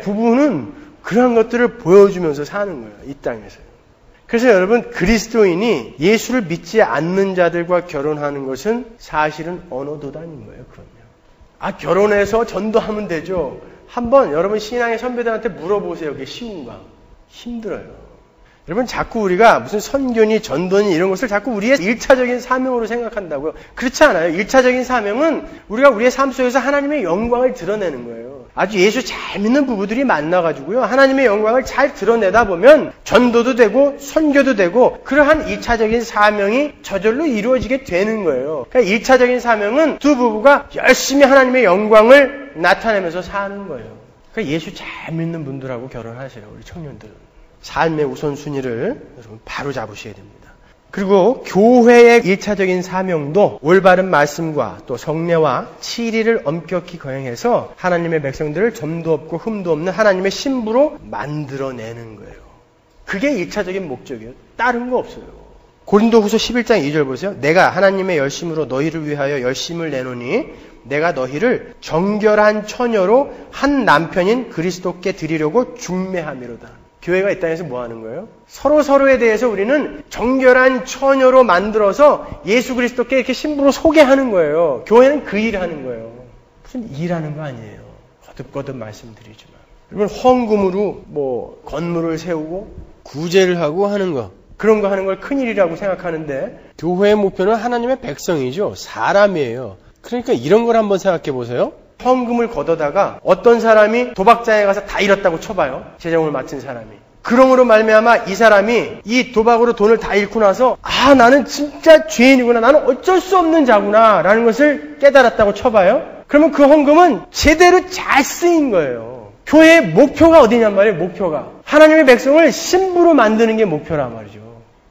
부부는 그런 것들을 보여주면서 사는 거예요. 이 땅에서. 그래서 여러분 그리스도인이 예수를 믿지 않는 자들과 결혼하는 것은 사실은 언어도단인 거예요. 그러면 결혼해서 전도하면 되죠. 한번 여러분 신앙의 선배들한테 물어보세요. 그게 쉬운가? 힘들어요. 여러분 자꾸 우리가 무슨 선교니 전도니 이런 것을 자꾸 우리의 1차적인 사명으로 생각한다고요. 그렇지 않아요. 1차적인 사명은 우리가 우리의 삶 속에서 하나님의 영광을 드러내는 거예요. 아주 예수 잘 믿는 부부들이 만나가지고요. 하나님의 영광을 잘 드러내다 보면 전도도 되고 선교도 되고 그러한 2차적인 사명이 저절로 이루어지게 되는 거예요. 그러니까 1차적인 사명은 두 부부가 열심히 하나님의 영광을 나타내면서 사는 거예요. 그러니까 예수 잘 믿는 분들하고 결혼하세요. 우리 청년들은. 삶의 우선순위를 여러분 바로 잡으셔야 됩니다. 그리고 교회의 1차적인 사명도 올바른 말씀과 또 성례와 치리를 엄격히 거행해서 하나님의 백성들을 점도 없고 흠도 없는 하나님의 신부로 만들어내는 거예요. 그게 1차적인 목적이에요. 다른 거 없어요. 고린도후서 11장 2절 보세요. 내가 하나님의 열심으로 너희를 위하여 열심을 내노니 내가 너희를 정결한 처녀로 한 남편인 그리스도께 드리려고 중매함이로다. 교회가 이 땅에서 뭐 하는 거예요? 서로에 대해서 우리는 정결한 처녀로 만들어서 예수 그리스도께 이렇게 신부로 소개하는 거예요. 교회는 그 일을 하는 거예요. 무슨 일하는 거 아니에요. 거듭거듭 말씀드리지만. 여러분 헌금으로 건물을 세우고 구제를 하고 하는 거. 그런 거 하는 걸 큰일이라고 생각하는데 교회의 목표는 하나님의 백성이죠. 사람이에요. 그러니까 이런 걸 한번 생각해 보세요. 헌금을 걷어다가 어떤 사람이 도박장에 가서 다 잃었다고 쳐봐요. 재정을 맡은 사람이. 그러므로 말미암아 이 사람이 이 도박으로 돈을 다 잃고 나서 나는 진짜 죄인이구나. 나는 어쩔 수 없는 자구나. 라는 것을 깨달았다고 쳐봐요. 그러면 그 헌금은 제대로 잘 쓰인 거예요. 교회의 목표가 어디냔 말이에요. 목표가. 하나님의 백성을 신부로 만드는 게 목표란 말이죠.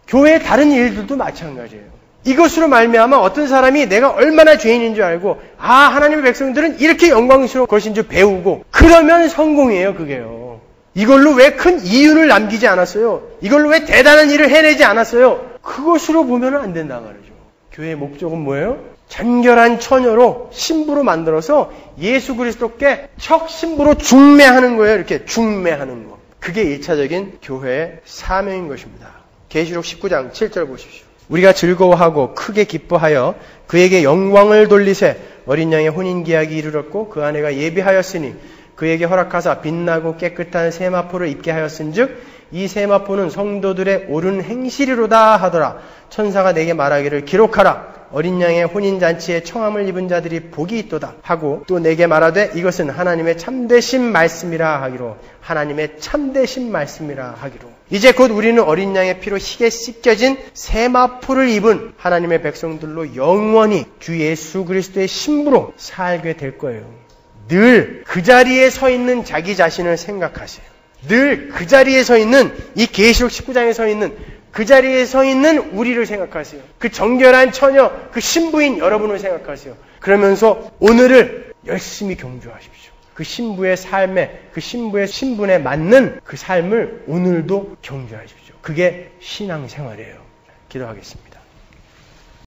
교회의 다른 일들도 마찬가지예요. 이것으로 말미암아 어떤 사람이 내가 얼마나 죄인인 줄 알고 하나님의 백성들은 이렇게 영광스러운 것인 줄 배우고 그러면 성공이에요. 그게요. 이걸로 왜 큰 이윤을 남기지 않았어요? 이걸로 왜 대단한 일을 해내지 않았어요? 그것으로 보면 안 된단 말이죠. 교회의 목적은 뭐예요? 정결한 처녀로 신부로 만들어서 예수 그리스도께 척 신부로 중매하는 거예요. 이렇게 중매하는 거. 그게 1차적인 교회의 사명인 것입니다. 계시록 19장 7절 보십시오. 우리가 즐거워하고 크게 기뻐하여 그에게 영광을 돌리세 어린 양의 혼인계약이 이르렀고 그 아내가 예비하였으니 그에게 허락하사 빛나고 깨끗한 세마포를 입게 하였은즉 이 세마포는 성도들의 옳은 행실이로다 하더라. 천사가 내게 말하기를 기록하라. 어린 양의 혼인잔치에 청함을 입은 자들이 복이 있도다 하고 또 내게 말하되 이것은 하나님의 참되신 말씀이라 하기로 하나님의 참되신 말씀이라 하기로 이제 곧 우리는 어린 양의 피로 희게 씻겨진 세마포를 입은 하나님의 백성들로 영원히 주 예수 그리스도의 신부로 살게 될 거예요. 늘 그 자리에 서 있는 자기 자신을 생각하세요. 늘 그 자리에 서 있는 이 계시록 19장에 서 있는 그 자리에 서 있는 우리를 생각하세요. 그 정결한 처녀, 그 신부인 여러분을 생각하세요. 그러면서 오늘을 열심히 경주하십시오. 그 신부의 삶에, 그 신부의 신분에 맞는 그 삶을 오늘도 경주하십시오. 그게 신앙생활이에요. 기도하겠습니다.